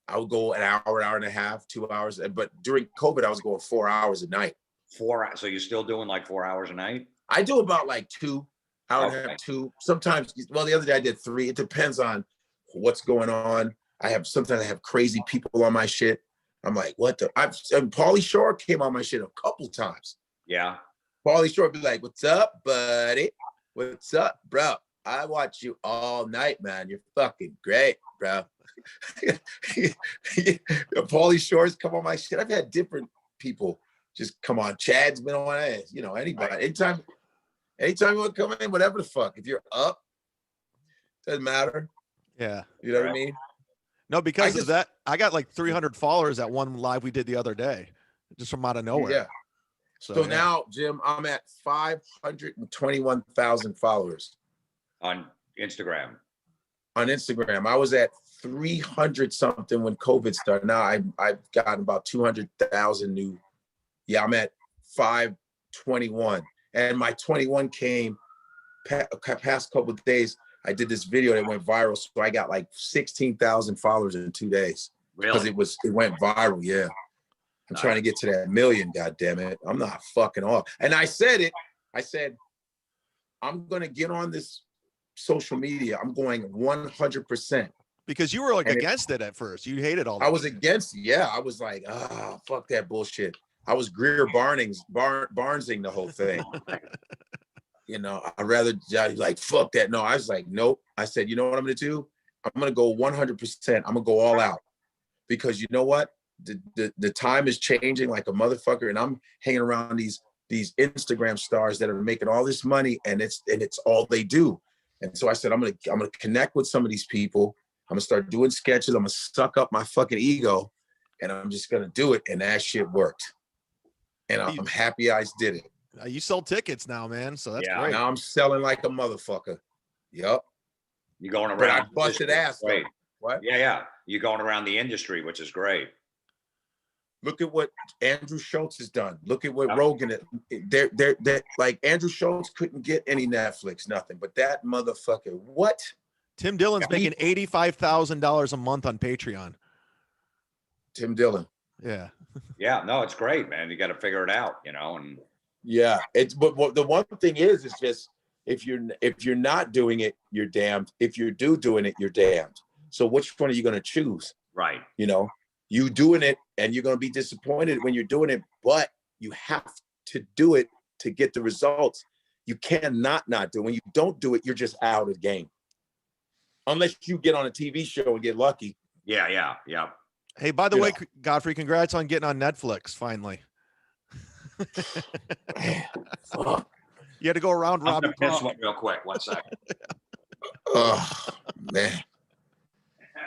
I would go an hour and a half, 2 hours. But during COVID, I was going 4 hours a night. 4 hours. So you're still doing like 4 hours a night? I do about like 2 hours and a half, 2. Sometimes, well, the other day I did 3. It depends on what's going on. Sometimes I have crazy people on my shit. I'm like, what the? Pauly Shore came on my shit a couple times. Yeah. Pauly Shore be like, what's up, buddy? What's up, bro? I watch you all night, man. You're fucking great, bro. Pauly Shore's come on my shit. I've had different people just come on. Chad's been on it. You know, anybody. Anytime you want to come in, whatever the fuck. If you're up, doesn't matter. Yeah. You know what I mean? No, because of that, I got like 300 followers at one live we did the other day, just from out of nowhere. Yeah. So now, Jim, I'm at 521,000 followers on Instagram. On Instagram, I was at 300 something when COVID started. Now I've gotten about 200,000 new. Yeah, I'm at 521, and my 21 came past couple of days. I did this video that went viral, so I got like 16,000 followers in 2 days. because Really? it went viral. Yeah. I'm trying to get to that million, God damn it. I'm not fucking off. And I said, I'm going to get on this social media. I'm going 100%. Because you were like against it at first. You hated all that. I was against it. Yeah. I was like, fuck that bullshit. I was Greer Barnesing the whole thing. You know, I'd rather like, fuck that. No, I was like, nope. I said, you know what I'm going to do? I'm going to go 100%. I'm going to go all out. Because you know what? The time is changing like a motherfucker. And I'm hanging around these Instagram stars that are making all this money, and it's all they do. And so I said, I'm gonna connect with some of these people. I'm gonna start doing sketches. I'm gonna suck up my fucking ego, and I'm just gonna do it. And that shit worked. And I'm happy I did it. You sell tickets now, man. So that's great. Now I'm selling like a motherfucker. Yep. You're going around. But I busted ass. Great. What? Yeah. You're going around the industry, which is great. Look at what Andrew Schultz has done. Look at what Rogan. They're like Andrew Schultz couldn't get any Netflix, nothing. But that motherfucker, what? Tim Dillon's making $85,000 a month on Patreon. Tim Dillon. Yeah. Yeah. No, it's great, man. You got to figure it out, you know. And yeah, but the one thing is just if you're not doing it, you're damned. If you're doing it, you're damned. So which one are you going to choose? Right. You know. You doing it, and you're going to be disappointed when you're doing it, but you have to do it to get the results. You cannot not do it. When you don't do it, you're just out of the game. Unless you get on a TV show and get lucky. Yeah. Hey, by the way, Godfrey, congrats on getting on Netflix finally. Fuck. You had to go around Robbie. This one real quick. 1 second. Oh man.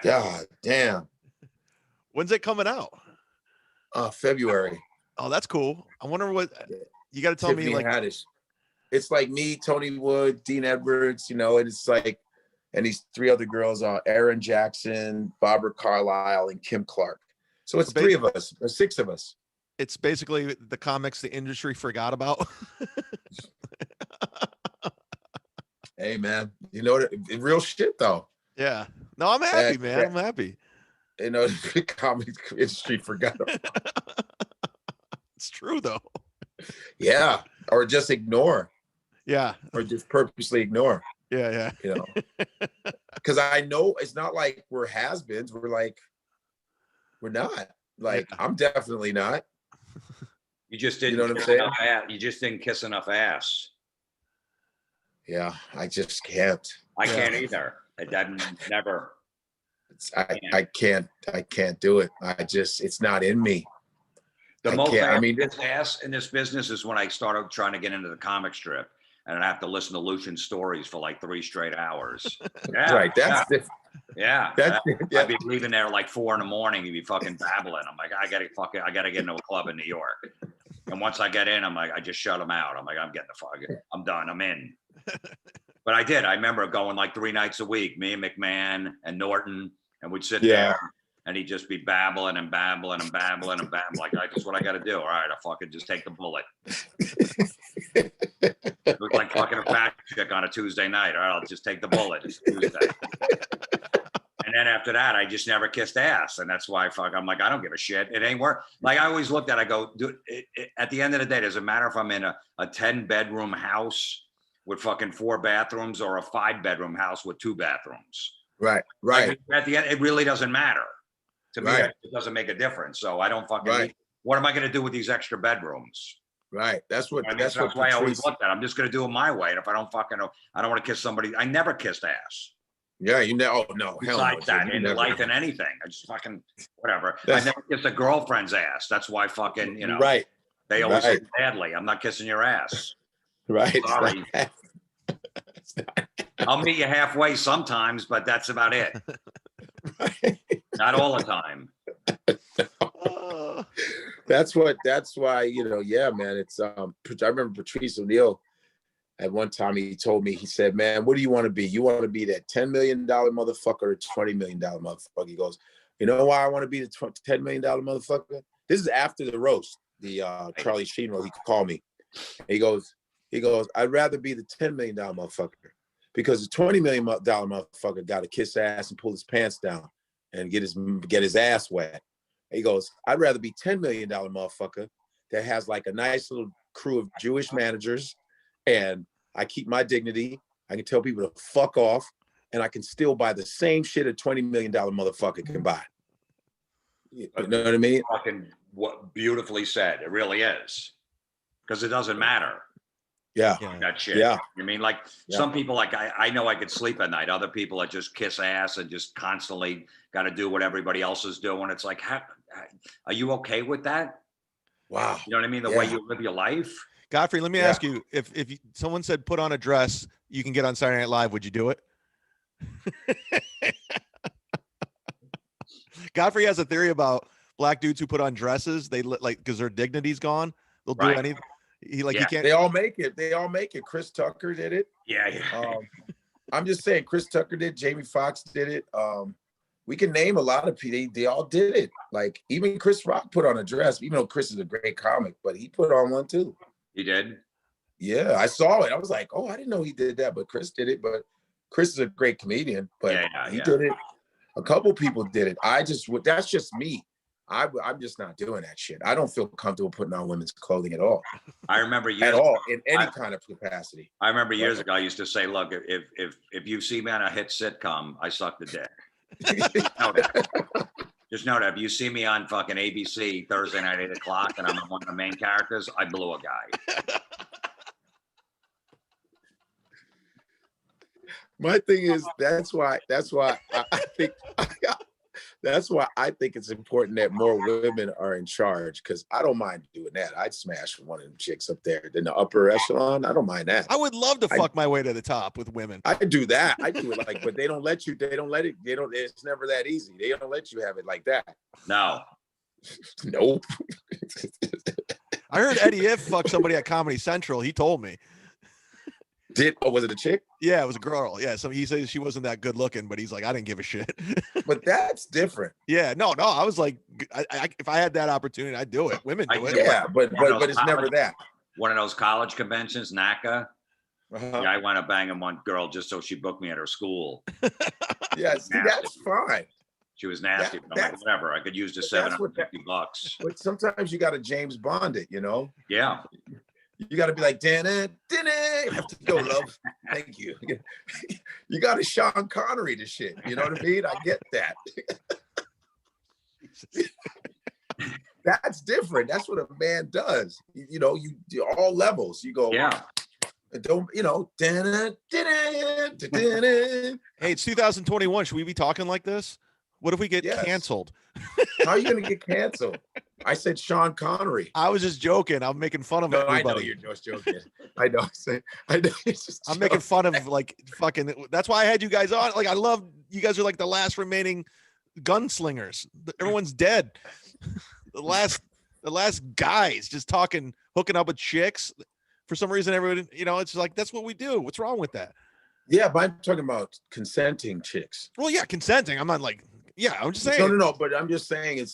God damn. When's it coming out? February. Oh, that's cool. I wonder what you got to tell Tiffany me. Like, Haddish. It's like me, Tony Wood, Dean Edwards, you know, and it's like, and these 3 other girls are Erin Jackson, Barbara Carlisle, and Kim Clark. So it's 3 of us, or 6 of us. It's basically the comics the industry forgot about. Hey man, you know, real shit though. Yeah. No, I'm happy, man. I'm happy. You know, the comic industry forgot about. It's true though. Yeah, or just ignore. Yeah. Or just purposely ignore. Yeah. You know, because I know it's not like we're has-beens. We're not. Like, I'm definitely not. You just didn't. You know what I'm saying? You just didn't kiss enough ass. Yeah, I just can't. I can't either. Never. I can't do it. It's not in me. The most ass in this business is when I started trying to get into the comic strip, and I have to listen to Lucian's stories for like 3 straight hours. Yeah, right. That's different. Yeah. I'd be leaving there like 4 a.m. You'd be fucking babbling. I'm like, I gotta get into a club in New York. And once I get in, I'm like, I just shut them out. I'm like, I'm getting the fuck. I'm done. I'm in. But I did. I remember going like 3 nights a week, me and McMahon and Norton, and we'd sit there and he'd just be babbling and babbling and babbling and babbling. Like, that's just what I got to do. All right, I fucking just take the bullet. It was like fucking a fat chick on a Tuesday night. All right, I'll just take the bullet. It's Tuesday. And then after that, I just never kissed ass. And that's why I'm like, I don't give a shit. It ain't work. Like I always looked at it, I go, dude, at the end of the day, does it matter if I'm in a 10-bedroom house with fucking 4 bathrooms or a 5-bedroom house with 2 bathrooms? Right. Like, at the end, it really doesn't matter. To me, it doesn't make a difference. So I don't fucking, what am I going to do with these extra bedrooms? Right. That's why I always looked at it. I'm just going to do it my way. And if I don't fucking know, I don't want to kiss somebody. I never kissed ass. Yeah, you know. Oh no, hell no. Besides that, in life and anything, I just fucking whatever. I never kissed a girlfriend's ass. That's why fucking, you know. Right. They always say badly. I'm not kissing your ass. Right. Sorry. I'll meet you halfway sometimes, but that's about it. Right. Not all the time. That's why, you know, yeah, man. It's I remember Patrice O'Neal at one time he told me, he said, man, what do you want to be? You want to be that $10 million motherfucker or $20 million motherfucker? He goes, you know why I want to be the $10 million motherfucker? This is after the roast, the Charlie Sheen roast. He called me. He goes, I'd rather be the $10 million motherfucker because the $20 million motherfucker got to kiss ass and pull his pants down. and get his ass wet. He goes, I'd rather be $10 million motherfucker that has like a nice little crew of Jewish managers, and I keep my dignity. I can tell people to fuck off, and I can still buy the same shit a $20 million motherfucker can buy. You know what I mean? Fucking what beautifully said. It really is. Because it doesn't matter. Yeah. That shit. Yeah. I mean, like some people, like I know I could sleep at night. Other people that just kiss ass and just constantly got to do what everybody else is doing. It's like, are you okay with that? Wow. You know what I mean? The way you live your life. Godfrey, let me ask you, if someone said put on a dress, you can get on Saturday Night Live, would you do it? Godfrey has a theory about black dudes who put on dresses. They like, because their dignity's gone. They'll do anything. He can't. They all make it. Chris Tucker did it. Yeah. I'm just saying, Chris Tucker did. Jamie Foxx did it. We can name a lot of people. They all did it. Like even Chris Rock put on a dress, even though Chris is a great comic, but he put on one too. He did? Yeah, I saw it. I was like, oh, I didn't know he did that, but Chris did it. But Chris is a great comedian, but he did it. A couple people did it. That's just me. I'm just not doing that shit. I don't feel comfortable putting on women's clothing at all. I remember at all in any kind of capacity. I remember years ago, I used to say, look, if you see me on a hit sitcom, I suck the dick. Just know that if you see me on fucking ABC Thursday night, 8 o'clock, and I'm one of the main characters, I blew a guy. My thing is, that's why I think it's important that more women are in charge, because I don't mind doing that. I'd smash one of them chicks up there in the upper echelon. I don't mind that. I would love to fuck my way to the top with women. I do that. I do it but they don't let you. They don't let it. It's never that easy. They don't let you have it like that. No. Nope. I heard Eddie If fucked somebody at Comedy Central. He told me. Was it a chick? Yeah, it was a girl. Yeah, so he says she wasn't that good looking, but he's like, I didn't give a shit. But that's different. Yeah, no. I was like, if I had that opportunity, I'd do it. Women do it. Yeah, but it's never that. One of those college conventions, NACA. Uh-huh. Yeah, I wound up banging one girl just so she booked me at her school. Yeah, see, that's fine. She was nasty, but I'm like, whatever. I could use the $750. But sometimes you got to James Bond it, you know? Yeah. You got to be like, dinner. You have to go, love. Thank you. You got to Sean Connery to shit. You know what I mean? I get that. That's different. That's what a man does. You know, you all levels. You go, yeah. Don't, you know, dinner. Hey, it's 2021. Should we be talking like this? What if we get canceled? How are you going to get canceled? I said Sean Connery. I was just joking. I'm making fun of everybody. I know you're just joking. I know. I know. I'm making fun of like fucking. That's why I had you guys on. Like, I love you guys are like the last remaining gunslingers. Everyone's dead. The last guys just talking, hooking up with chicks. For some reason, everyone, you know, it's like that's what we do. What's wrong with that? Yeah, but I'm talking about consenting chicks. Well, yeah, consenting. I'm not like, yeah, I'm just saying. No. But I'm just saying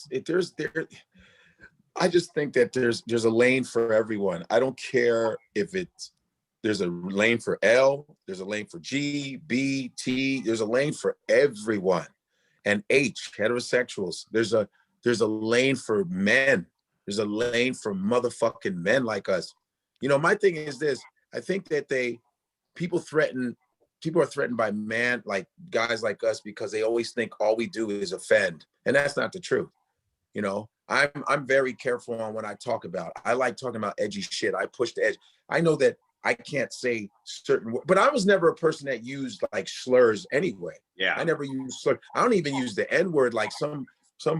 I just think that there's a lane for everyone. I don't care if there's a lane for L, there's a lane for G, B, T, there's a lane for everyone. And H, heterosexuals, there's a lane for men. There's a lane for motherfucking men like us. You know, my thing is this, I think that people are threatened by like guys like us because they always think all we do is offend. And that's not the truth. You know, I'm very careful on what I talk about. I like talking about edgy shit. I push the edge. I know that I can't say certain words, but I was never a person that used like slurs anyway. Yeah. I never used slurs. I don't even use the N-word like some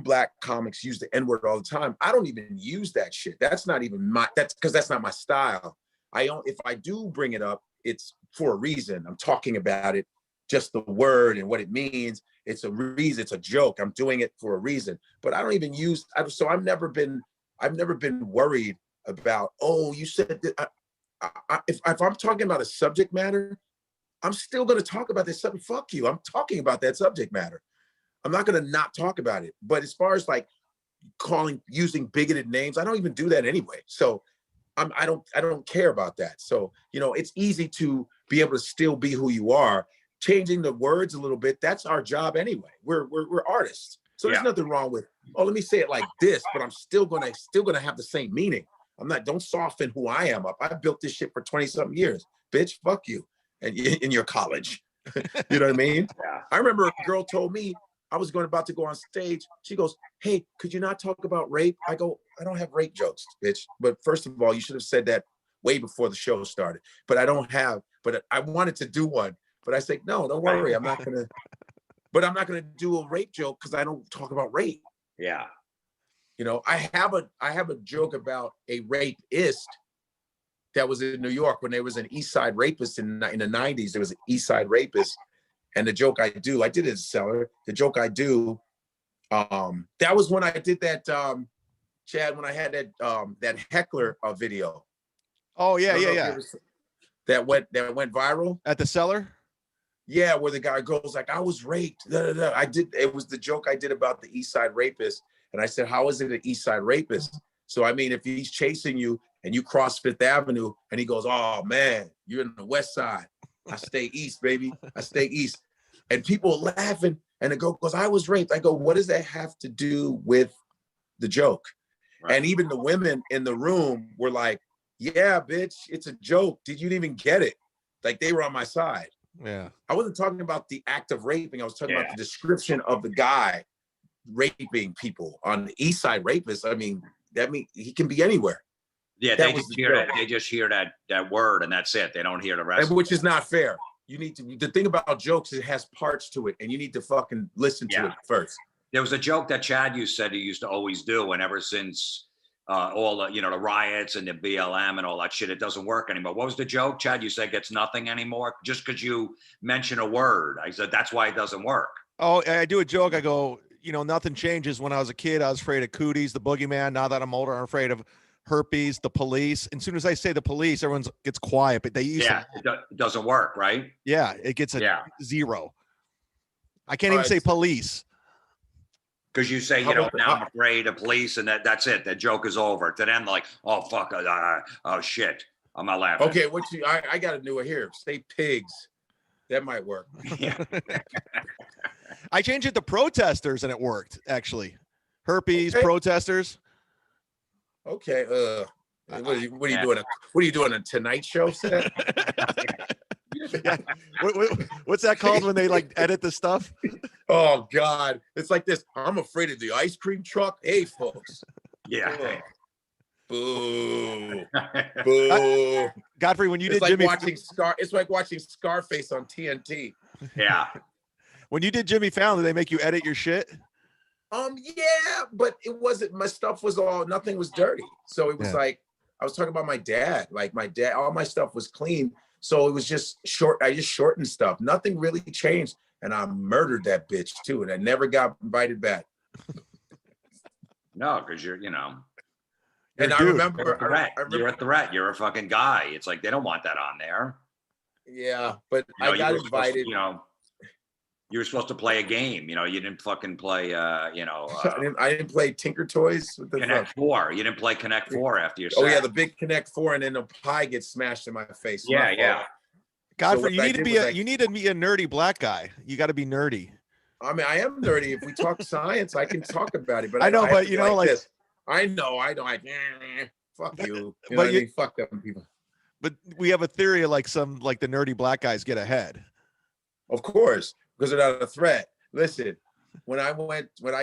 black comics use the N-word all the time. I don't even use that shit. That's not even that's because that's not my style. If I do bring it up, it's for a reason. I'm talking about it, just the word and what it means. It's a reason. It's a joke. I'm doing it for a reason. But I don't even use. So I've never been worried about. Oh, you said that. If I'm talking about a subject matter, I'm still going to talk about this subject. Fuck you. I'm talking about that subject matter. I'm not going to not talk about it. But as far as like using bigoted names, I don't even do that anyway. So I don't care about that. So, you know, it's easy to be able to still be who you are changing the words a little bit, that's our job anyway. We're artists. So there's nothing wrong with, oh, let me say it like this, but I'm still gonna have the same meaning. Don't soften who I am up. I built this shit for 20-something years. Bitch, fuck you. And in your college. You know what I mean? Yeah. I remember a girl told me, I was about to go on stage. She goes, hey, could you not talk about rape? I go, I don't have rape jokes, bitch. But first of all, you should have said that way before the show started. But I wanted to do one. But I said, no, don't worry. I'm not going to do a rape joke because I don't talk about rape. Yeah. You know, I have a joke about a rapist that was in New York when there was an East Side rapist in the 90s. There was an East Side rapist. And the joke I do, I did it as a seller. The joke I do, that was when I did that, Chad, when I had that heckler video. Oh yeah. That went viral At the cellar. Yeah, where the guy goes like, I was raped. It was the joke I did about the East Side rapist. And I said, how is it an East Side rapist? So, I mean, if he's chasing you and you cross Fifth Avenue and he goes, oh man, you're in the West Side. I stay East, baby. I stay East. And people are laughing. And the girl goes, I was raped. I go, what does that have to do with the joke? Right. And even the women in the room were like, yeah, bitch, it's a joke. Did you even get it? Like they were on my side. Yeah. I wasn't talking about the act of raping. I was talking about the description of the guy raping people on the East Side rapist. I mean, that means he can be anywhere. Yeah, they just hear that word and that's it. They don't hear the rest. And which is not fair. You need to, the thing about jokes, it has parts to it and you need to fucking listen to it first. There was a joke that Chad said he used to always do, and ever since all the, the riots and the BLM and all that shit, it doesn't work anymore. What was the joke, Chad? You said gets nothing anymore just because you mention a word. I said that's why it doesn't work. Oh, I do a joke. I go, nothing changes. When I was a kid, I was afraid of cooties, the boogeyman. Now that I'm older, I'm afraid of herpes, the police. And as soon as I say the police, everyone gets quiet. But they used to. It doesn't work, right? Yeah, it gets a zero. I can't even say police. Because you say, now I'm afraid of police, and that's it. That joke is over. To them, like, oh, fuck, oh, shit. I'm not laughing. Okay, I got a new one here. Say pigs. That might work. Yeah. I changed it to protesters, and it worked, actually. Herpes, protesters. Okay. What are you doing? What are you doing? A Tonight Show set? Yeah. What's that called when they like edit the stuff? Oh God, it's like this. I'm afraid of the ice cream truck. Hey, folks. Yeah. Boo. Boo. Godfrey, when you did like Jimmy, it's like watching Scarface on TNT. Yeah. When you did Jimmy Fallon, did they make you edit your shit? Yeah, but it wasn't. My stuff was nothing was dirty. So it was like I was talking about my dad. Like my dad, all my stuff was clean. So it was just short. I just shortened stuff. Nothing really changed. And I murdered that bitch too. And I never got invited back. No, because you're and I remember, you're a threat. You're a fucking guy. It's like, they don't want that on there. Yeah. But I got invited. You were supposed to play a game. You didn't fucking play, I didn't play Tinker Toys with the Connect 4. You didn't play Connect 4 after your set. Oh yeah, the big Connect 4, and then the pie gets smashed in my face. Yeah. Godfrey, you need to be a nerdy black guy. You got to be nerdy. I mean, I am nerdy. If we talk science, I can talk about it. But I know, but this. I know. I don't. Fuck you. Fuck them people. But we have a theory of like the nerdy black guys get ahead. Of course. Because they're not a threat. Listen, when I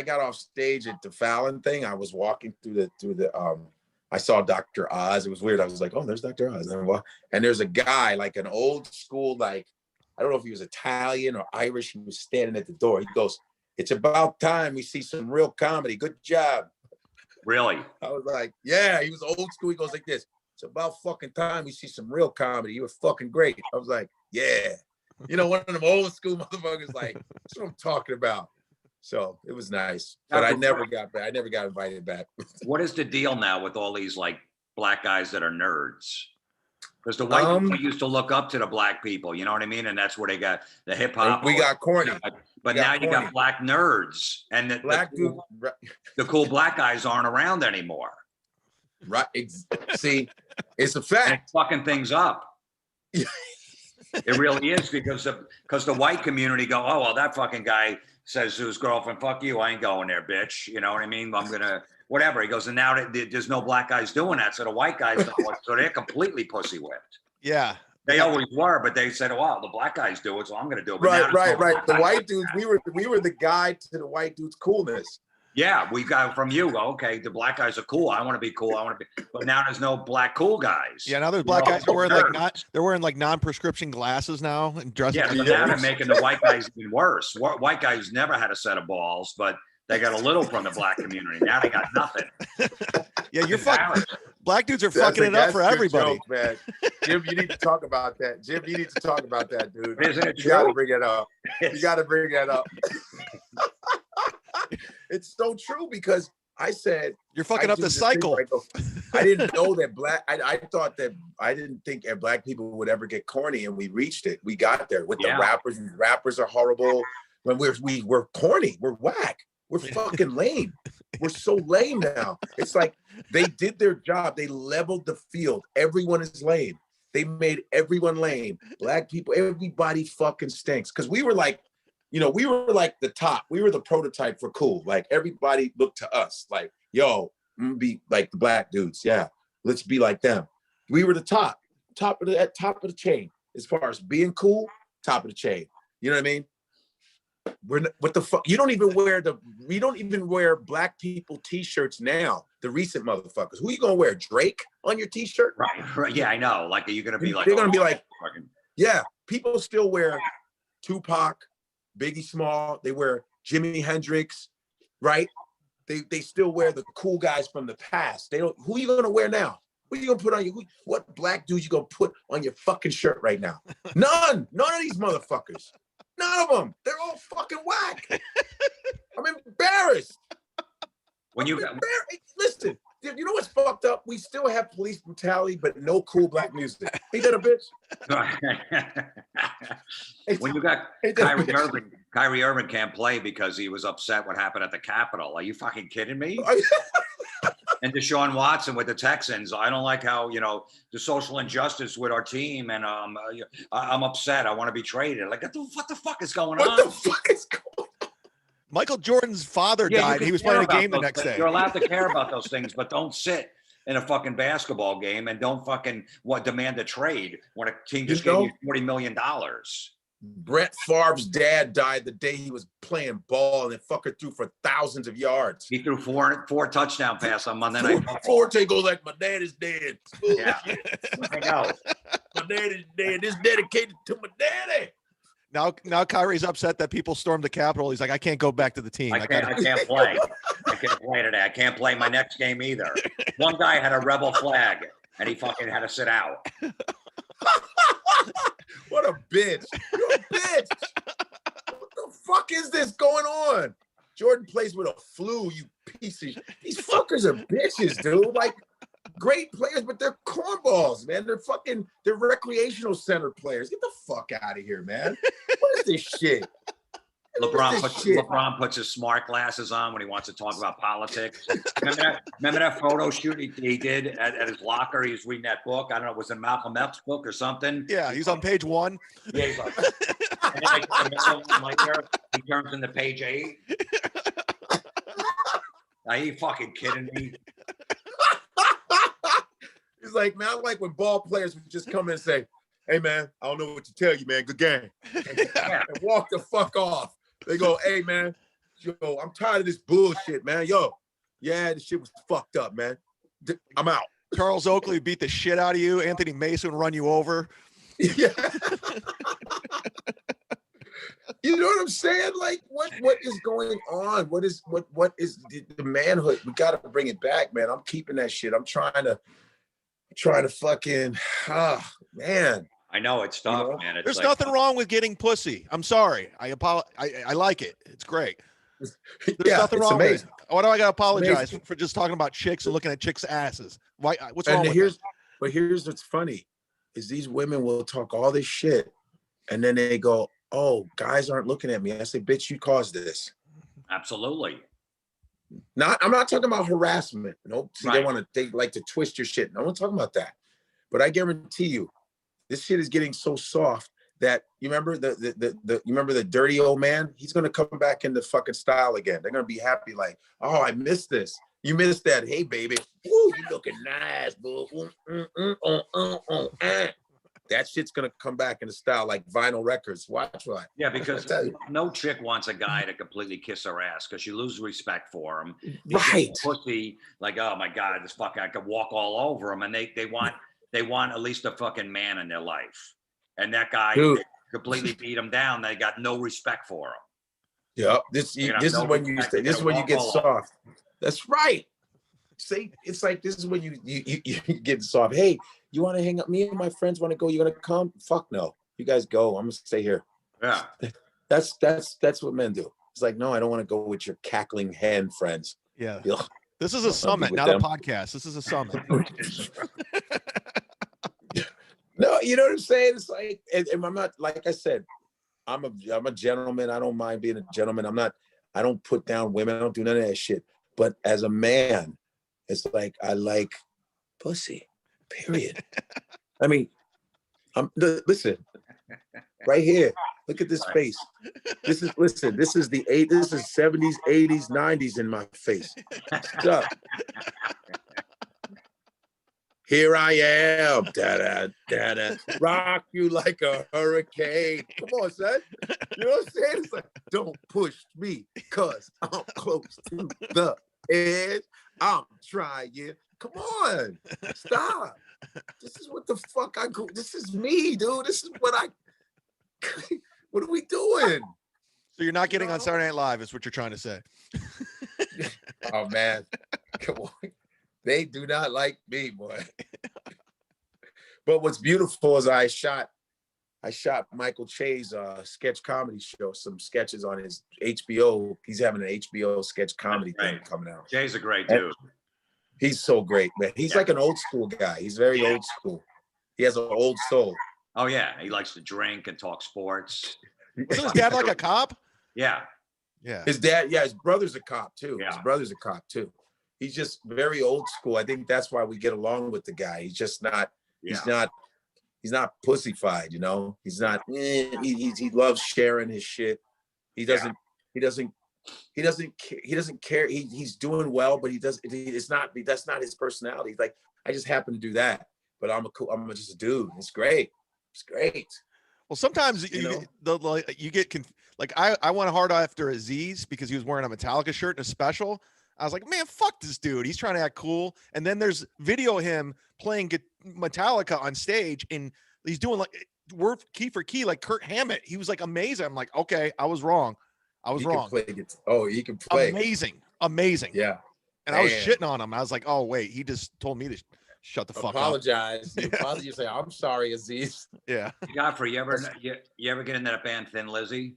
got off stage at the Fallon thing, I was walking through the I saw Dr. Oz. It was weird. I was like, oh, there's Dr. Oz. And there's a guy, like an old school, like, I don't know if he was Italian or Irish. He was standing at the door. He goes, it's about time we see some real comedy. Good job. Really? I was like, yeah, he was old school. He goes like this. It's about fucking time we see some real comedy. You were fucking great. I was like, yeah. One of them old school motherfuckers, like, that's what I'm talking about. So it was nice, but I never got back. I never got invited back. What is the deal now with all these like black guys that are nerds? Because the white people used to look up to the black people, you know what I mean? And that's where they got the hip hop. We got corny. But now you got black nerds, and the cool black guys aren't around anymore. Right. See, it's a fact. And fucking things up. It really is because the white community go, oh well, that fucking guy says to his girlfriend, "Fuck you, I ain't going there, bitch." You know what I mean? I'm gonna whatever. He goes, and now there's no black guys doing that, so the white guys don't. So they're completely pussy whipped. Yeah. They always were, but they said, "Well, the black guys do it, so I'm gonna do it." But Right. The white dudes, we were the guide to the white dudes' coolness. Yeah, we got from you. Okay, the black guys are cool. I want to be cool. I want to be, but now there's no black cool guys. Yeah, now there's black guys who are wearing they're wearing like non-prescription glasses now and dressing. Yeah, so now they're making the white guys even worse. White guys never had a set of balls, but they got a little from the black community. Now they got nothing. Yeah, you're fucking. Black dudes are fucking it up for everybody. Joke, man. Jim, you need to talk about that. Jim, you need to talk about that, dude. Isn't it You got to bring it up. You got to bring that up. It's so true because I said you're fucking up the cycle. I didn't know that I didn't think that black people would ever get corny, and we reached it. We got there with the rappers. Rappers are horrible. When we're corny, we're whack. We're fucking lame. We're so lame now. It's like they did their job. They leveled the field. Everyone is lame. They made everyone lame. Black people, everybody fucking stinks. Because we were like, we were like the top. We were the prototype for cool. Like everybody looked to us like, yo, I'm gonna be like the black dudes. Yeah, let's be like them. We were the top of the chain as far as being cool. Top of the chain. You know what I mean? What the fuck? We don't even wear black people t-shirts now. The recent motherfuckers. Who you gonna wear? Drake on your t-shirt? Right. Yeah, I know. Like, are you gonna be like? They're gonna be like, yeah. People still wear Tupac, Biggie Small. They wear Jimi Hendrix, right? They still wear the cool guys from the past. They don't. Who are you gonna wear now? What are you gonna put on your? What black dudes you gonna put on your fucking shirt right now? None of these motherfuckers. None of them. They're all fucking whack. I'm embarrassed. Listen, you know what's fucked up? We still have police brutality, but no cool black music. Ain't that a bitch? When you got Kyrie Irving can't play because he was upset what happened at the Capitol. Are you fucking kidding me? And Deshaun Watson with the Texans. I don't like how, the social injustice with our team, and I'm upset. I want to be traded. Like, what the fuck is going on? What the fuck is going on? Michael Jordan's father died. He was playing a game the next day. You're allowed to care about those things, but don't sit in a fucking basketball game and don't fucking demand a trade when a team just gave you $40 million. Brett Favre's dad died the day he was playing ball, and the fucker threw for thousands of yards. He threw four touchdown passes on Monday Night Football. Forte goes like, my dad is dead. Yeah, I know. My dad is dead. It's dedicated to my daddy. Now Kyrie's upset that people stormed the Capitol. He's like, I can't go back to the team. I can't play. I can't play today. I can't play my next game either. One guy had a rebel flag, and he fucking had to sit out. What a bitch. You're a bitch. What the fuck is this going on? Jordan plays with a flu, you piece of... These fuckers are bitches, dude. Like, great players, but they're cornballs, man. They're recreational center players. Get the fuck out of here, man. What is this shit? LeBron puts his smart glasses on when he wants to talk about politics. Remember that photo shoot he did at his locker? He was reading that book. I don't know, was it Malcolm X's book or something? Yeah, he's on page 1. Yeah, he's like, and then he turns into page 8. Are you fucking kidding me? He's like, man, I like when ball players would just come in and say, hey, man, I don't know what to tell you, man. Good game. And walk the fuck off. They go, hey, man, I'm tired of this bullshit, man. Yeah, this shit was fucked up, man. I'm out. Charles Oakley beat the shit out of you. Anthony Mason run you over. Yeah. You know what I'm saying? Like, what is going on? What is the manhood? We got to bring it back, man. I'm keeping that shit. I'm trying to fucking, man. I know it's tough, man. There's like, nothing wrong with getting pussy. I'm sorry. I like it. It's great. There's nothing wrong with it. Why do I gotta apologize for just talking about chicks and looking at chicks' asses? Why? What's wrong with that? But here's what's funny is these women will talk all this shit, and then they go, "Oh, guys aren't looking at me." I say, "Bitch, you caused this." Absolutely. I'm not talking about harassment. Nope. See, right. They like to twist your shit. No one's talking about that. But I guarantee you, this shit is getting so soft that you remember you remember the dirty old man? He's gonna come back into fucking style again. They're gonna be happy, like, oh, I missed this. You missed that. Hey, baby. Woo, you looking nice, boo. That shit's gonna come back into style like vinyl records. Watch what. Yeah, because no chick wants a guy to completely kiss her ass because she loses respect for him. Right. Pussy, like, oh my God, this fucker, I could walk all over him. And they want at least a fucking man in their life. And that guy completely beat him down. They got no respect for him. Yep. This is when you get soft. That's right. See, it's like this is when you get soft. Hey, you want to hang up? Me and my friends want to go. You gonna come? Fuck no. You guys go. I'm gonna stay here. Yeah. That's what men do. It's like, no, I don't want to go with your cackling hen friends. Yeah. Ugh. This is a summit, not a podcast. This is a summit. No, you know what I'm saying? It's like, and I'm not, like I said, I'm a gentleman. I don't mind being a gentleman. I don't put down women. I don't do none of that shit. But as a man, it's like, I like pussy, period. I mean, listen, right here. Look at this face. This is the 70s, 80s, 90s in my face. So, here I am, da-da, rock you like a hurricane. Come on, son. You know what I'm saying? It's like, don't push me, cause I'm close to the edge. I'm trying. Come on, stop. This is what the fuck I go. This is me, dude. This is what what are we doing? So you're not getting on Saturday Night Live, is what you're trying to say. Oh man, come on. They do not like me, boy. But what's beautiful is I shot Michael Che's sketch comedy show, some sketches on his HBO. He's having an HBO sketch comedy thing coming out. Che's a great dude. He's so great, man. He's like an old school guy. He's very old school. He has an old soul. Oh yeah, he likes to drink and talk sports. Wasn't his dad like a cop? Yeah. Yeah. His dad, his brother's a cop too. Yeah. His brother's a cop too. He's just very old school. I think that's why we get along with the guy. He's just not. He's not pussyfied. You know. He's not. He loves sharing his shit. He doesn't care. He's doing well, but it's not. That's not his personality. He's like, I just happen to do that, but I'm just a dude. It's great. It's great. Well, sometimes you get I went hard after Aziz because he was wearing a Metallica shirt in a special. I was like, man, fuck this dude. He's trying to act cool. And then there's video of him playing Metallica on stage, and he's doing like word key for key, like Kurt Hammett. He was like amazing. I'm like, okay, I was wrong. He can play. Amazing. Yeah. And I was shitting on him. I was like, oh wait, he just told me to shut the fuck up. You say, I'm sorry, Aziz. Yeah. Godfrey, you ever get in that band Thin Lizzy?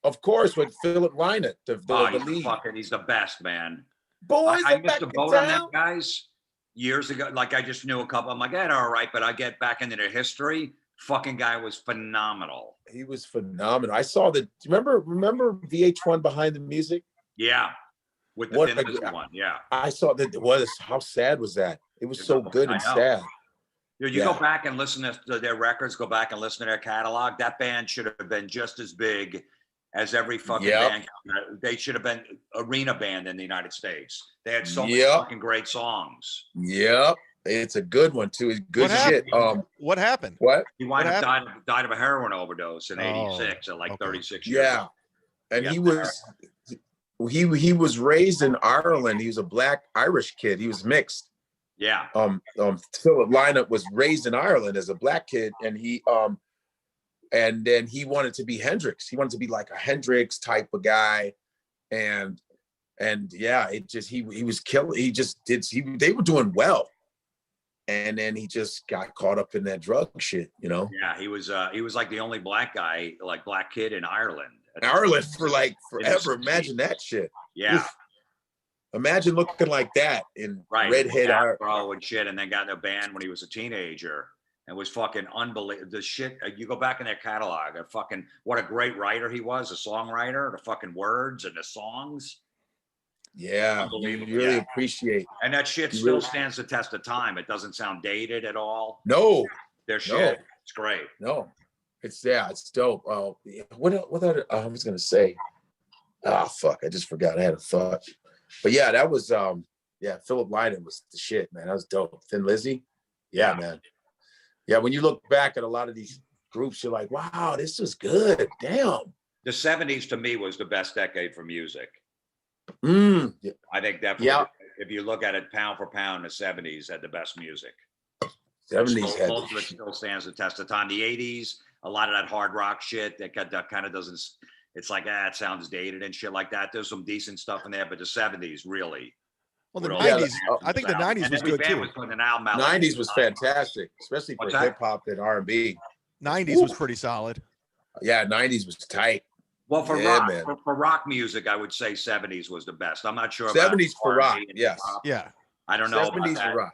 Of course, with Philip Lynott, the lead. He's the best, man. Boys, I missed a boat on that, guys, years ago. Like, I just knew a couple. I'm like, all right, but I get back into their history. Fucking guy was phenomenal. He was phenomenal. I saw the. Remember VH1 Behind the Music? Yeah, with the Thin Lizzy one. Yeah, I saw that. How sad was that? It was so good and sad. Dude, you go back and listen to their records. Go back and listen to their catalog. That band should have been just as big as every fucking band. They should have been arena band in the United States. They had so many fucking great songs. Yep. It's a good one too. It's good shit. What happened? What? He died of a heroin overdose in 86 at like 36 years old. And he was raised in Ireland. He was a black Irish kid. He was mixed. Yeah. Philip Lynott was raised in Ireland as a black kid, and and then he wanted to be Hendrix. He wanted to be like a Hendrix type of guy. And yeah, it just, he was killing. They were doing well. And then he just got caught up in that drug shit, you know? Yeah, he was like the only black guy, like black kid in Ireland. For like forever. Imagine that shit. Yeah. Oof. Imagine looking like that in redhead afro and shit, and then got in a band when he was a teenager. And was fucking unbelievable. The shit, you go back in their catalog, what a great writer he was, a songwriter, the fucking words and the songs. Yeah, you really appreciate. And that shit still stands the test of time. It doesn't sound dated at all. No. Their shit, it's great. No. It's dope. What other, I was gonna say? Fuck, I just forgot. I had a thought. But yeah, that was Philip Lydon was the shit, man. That was dope. Thin Lizzy, yeah, man. Yeah, when you look back at a lot of these groups, you're like, wow, this was good. Damn. The 70s to me was the best decade for music. Yeah. I think definitely, if you look at it pound for pound, the 70s had the best music. 70s had most of it still stands the test of time. The 80s, a lot of that hard rock shit that kind of doesn't. It's like it sounds dated and shit like that. There's some decent stuff in there, but the 70s really. Well, the 90s, I think the 90s was good too. 90s was fantastic, especially for hip hop and R&B. 90s was pretty solid. Yeah, 90s was tight. Well, for rock, for rock music, I would say 70s was the best. I'm not sure about 70s for rock. Yes. Yeah. I don't know 70s about that, for rock.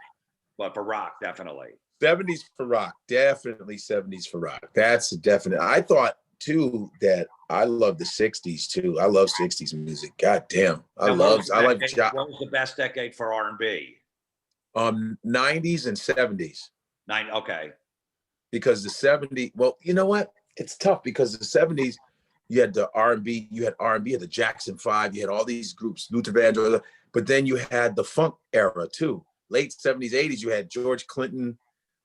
but for rock, definitely. 70s for rock. Definitely 70s for rock. That's a definite. I thought too that I love the 60s too. I love 60s music. God damn. I like what was the best decade for R&B? 90s and 70s. Okay. Because the 70s, well, you know what? It's tough because the 70s, you had the R&B, you had the Jackson 5, you had all these groups, Luther Vandross, but then you had the funk era too. Late 70s, 80s, you had George Clinton,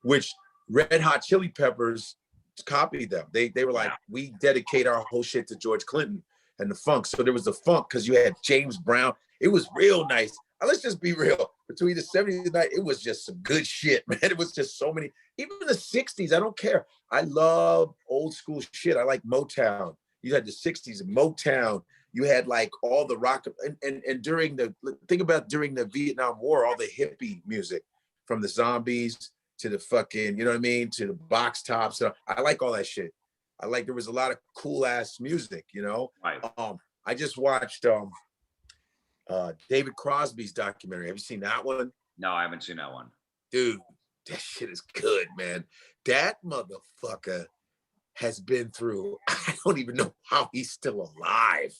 which Red Hot Chili Peppers copied them. They were like, we dedicate our whole shit to George Clinton and the funk. So there was the funk because you had James Brown. It was real nice. Let's just be real. Between the 70s and 90s, it was just some good shit, man. It was just so many. Even the 60s, I don't care. I love old school shit. I like Motown. You had the 60s and Motown. You had like all the rock and during the Vietnam War, all the hippie music from the Zombies to the fucking, you know what I mean, to the Box Tops. I like all that shit. There was a lot of cool ass music, you know. Right. I just watched David Crosby's documentary. Have you seen that one? No, I haven't seen that one. Dude, that shit is good, man. That motherfucker has been through, I don't even know how he's still alive.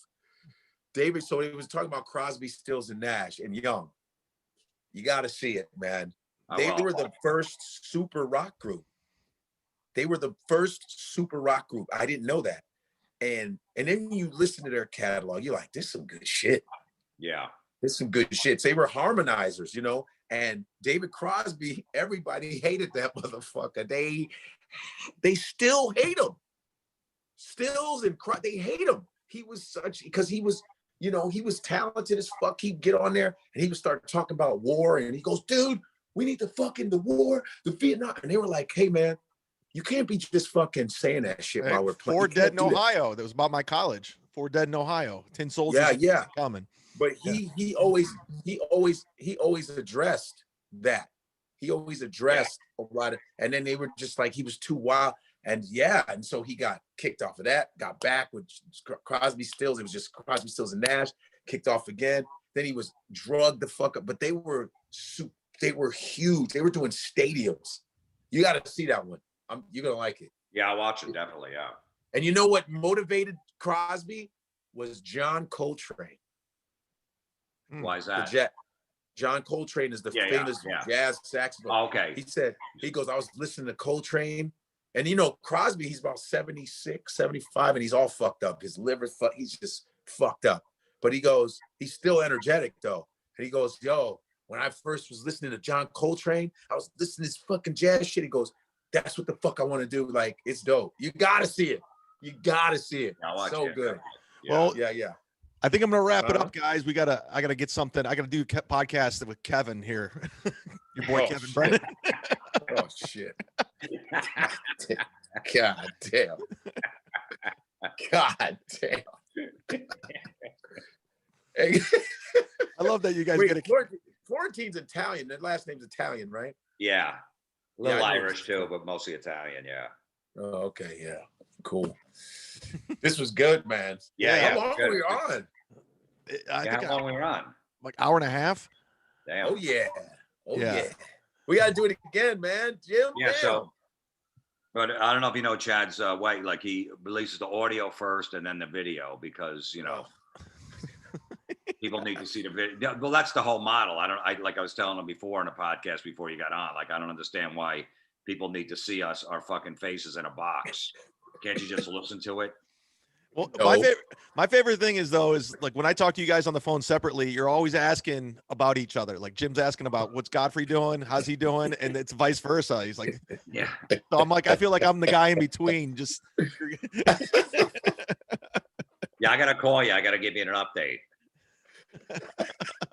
David, so he was talking about Crosby, Stills, and Nash and Young. You got to see it, man. They were the first super rock group. They were the first super rock group. I didn't know that. And then you listen to their catalog, you're like, this is some good shit. Yeah. This is some good shit. They were harmonizers, you know, and David Crosby, everybody hated that motherfucker. They still hate him. Stills and they hate him. He was because he was, you know, he was talented as fuck. He'd get on there and he would start talking about war. And he goes, dude, we need the war, the Vietnam. And they were like, hey, man, you can't be just fucking saying that shit while we're playing. 4 Dead in Ohio. That was about my college. 4 Dead in Ohio. 10 Soldiers. Yeah. Coming. But he always addressed that. He always addressed a lot of, and then they were just like, he was too wild. And so he got kicked off of that, got back with Crosby, Stills. It was just Crosby, Stills, and Nash, kicked off again. Then he was drugged the fuck up, but they were huge. They were doing stadiums. You got to see that one. You're going to like it. Yeah, I'll watch it, definitely, yeah. And you know what motivated Crosby? Was John Coltrane. Why is that? John Coltrane is the famous jazz saxophone. Oh, okay. He goes, I was listening to Coltrane. And you know, Crosby, he's about 76, 75, and he's all fucked up. His liver's he's just fucked up. But he goes, he's still energetic though. And he goes, yo, when I first was listening to John Coltrane, I was listening to this fucking jazz shit. He goes, that's what the fuck I want to do. Like, it's dope. You gotta see it. You gotta see it. So good. Yeah. Well, yeah. I think I'm gonna wrap it up, guys. I gotta get something. I gotta do a podcast with Kevin here. Your boy Kevin Brennan. Oh shit. God damn. God damn. I love that you guys get it. Florentine's Italian. Their last name's Italian, right? Yeah. A little Irish too, but mostly Italian, yeah. Oh, okay, yeah. Cool. This was good, man. Yeah. How long were we on? How long were we on? Like hour and a half. Damn. Oh yeah. We gotta do it again, man. Jim. Yeah. So, but I don't know if you know Chad's way. Like he releases the audio first and then the video because you know people need to see the video. Well, that's the whole model. Like I was telling them before in a podcast before you got on. Like I don't understand why people need to see our fucking faces in a box. Can't you just listen to it? Well, No. my favorite thing is like when I talk to you guys on the phone separately, you're always asking about each other. Like Jim's asking about what's Godfrey doing, how's he doing, and it's vice versa. He's like, Yeah. so I'm like, I feel like I'm the guy in between. Just Yeah, I gotta call you. I gotta give you an update.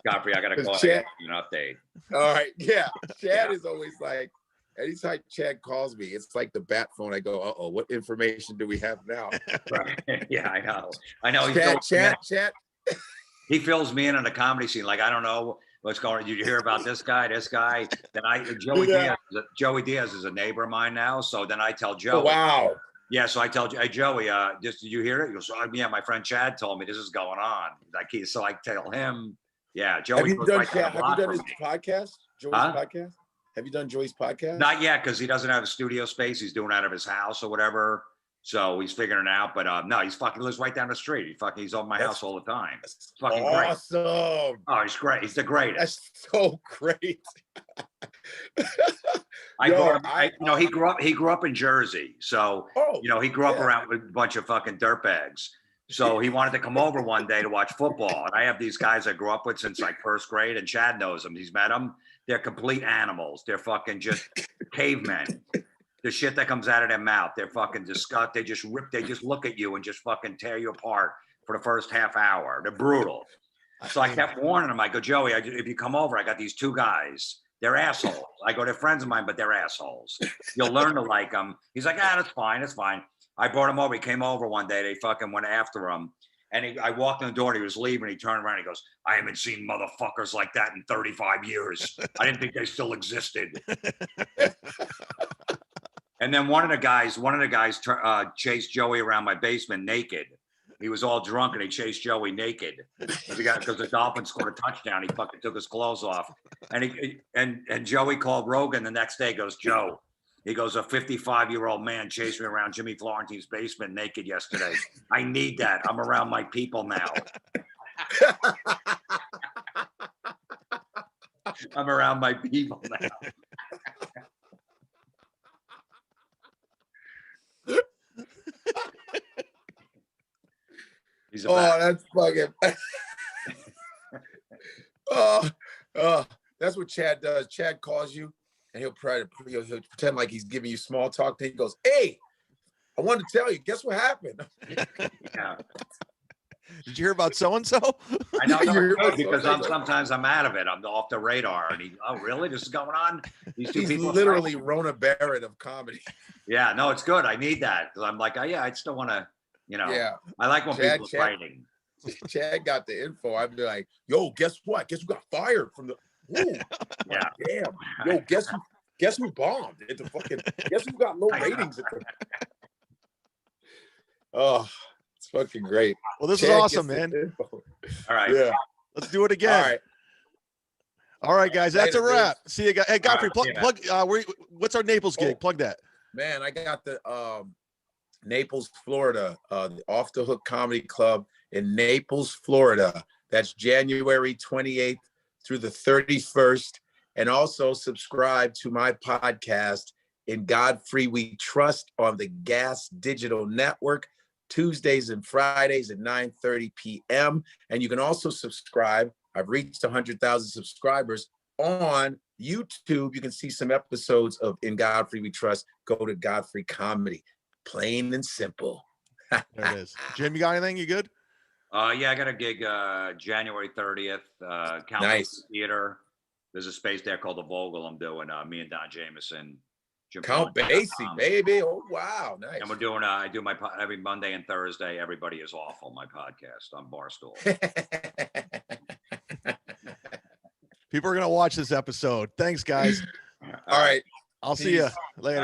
Godfrey, I gotta call you. I Chad- gotta give you an update. All right. Yeah. Chad Yeah. is always like, anytime Chad calls me, it's like the bat phone. I go, uh-oh, what information do we have now? Right. Yeah, I know. I know. Chad. He fills me in on the comedy scene. Like, I don't know what's going on. You hear about this guy? Then Joey Diaz is a neighbor of mine now. So then I tell Joey. Oh, wow. Yeah, so I tell hey Joey, did you hear it? He goes, oh, yeah, my friend Chad told me this is going on. So I tell him, yeah, Joey. Have you done his podcast? Joey's podcast? Have you done Joey's podcast? Not yet, because he doesn't have a studio space. He's doing it out of his house or whatever. So he's figuring it out. But no, he lives right down the street. He's over my house all the time. It's fucking awesome. Great. Oh, he's great. He's the greatest. That's so great. He grew up in Jersey. So he grew up around with a bunch of fucking dirtbags. So he wanted to come over one day to watch football. And I have these guys I grew up with since like first grade, and Chad knows them. He's met them. They're complete animals. They're fucking just cavemen. The shit that comes out of their mouth, they're fucking disgusting. They just look at you and just fucking tear you apart for the first half hour. They're brutal. So I kept warning him. I go, Joey, if you come over, I got these two guys. They're assholes. I go, they're friends of mine, but they're assholes. You'll learn to like them. He's like, that's fine. It's fine. I brought him over. He came over one day. They fucking went after him. And I walked in the door and he was leaving. He turned around. He goes, I haven't seen motherfuckers like that in 35 years. I didn't think they still existed. And then one of the guys chased Joey around my basement naked. He was all drunk and he chased Joey naked because the Dolphins scored a touchdown. He fucking took his clothes off, and Joey called Rogan the next day. Goes, Joe, he goes, a 55-year-old man chased me around Jimmy Florentine's basement naked yesterday. I need that. I'm around my people now. I'm around my people now. That's fucking. That's what Chad does. Chad calls you, and he'll pretend like he's giving you small talk. Then he goes, "Hey, I wanted to tell you. Guess what happened?" Yeah. Did you hear about so and so? I know because sometimes I'm out of it. I'm off the radar. And really? This is going on? These two people literally Rona Barrett of comedy. Yeah, no, it's good. I need that because I'm like, I still want to. Yeah. I like when people are fighting. Chad got the info. I'd be like, yo, guess what? Guess who got fired from the yeah. Damn. Yo, guess who bombed at the fucking guess who got low ratings at the Oh, it's fucking great. Well, this is awesome, man. All right. Yeah. Let's do it again. All right, guys. That's a wrap. See you guys. Hey, Godfrey, plug what's our Naples gig? Plug that. Man, I got the Naples, Florida, the Off the Hook Comedy Club in Naples, Florida. That's January 28th through the 31st. And also subscribe to my podcast, In Godfrey We Trust, on the Gas Digital Network, Tuesdays and Fridays at 9:30 p.m. And you can also subscribe. I've reached 100,000 subscribers on YouTube. You can see some episodes of In Godfrey We Trust. Go to Godfrey Comedy. Plain and simple. There it is. Jim, you got anything? You good? Yeah, I got a gig January 30th. Nice. Theater. There's a space there called the Vogel. I'm doing me and Don Jameson. Count Basie, baby. Oh, wow. Nice. And we're doing, I do my every Monday and Thursday. Everybody is Awful, my podcast on Barstool. People are going to watch this episode. Thanks, guys. All right. I'll see you later.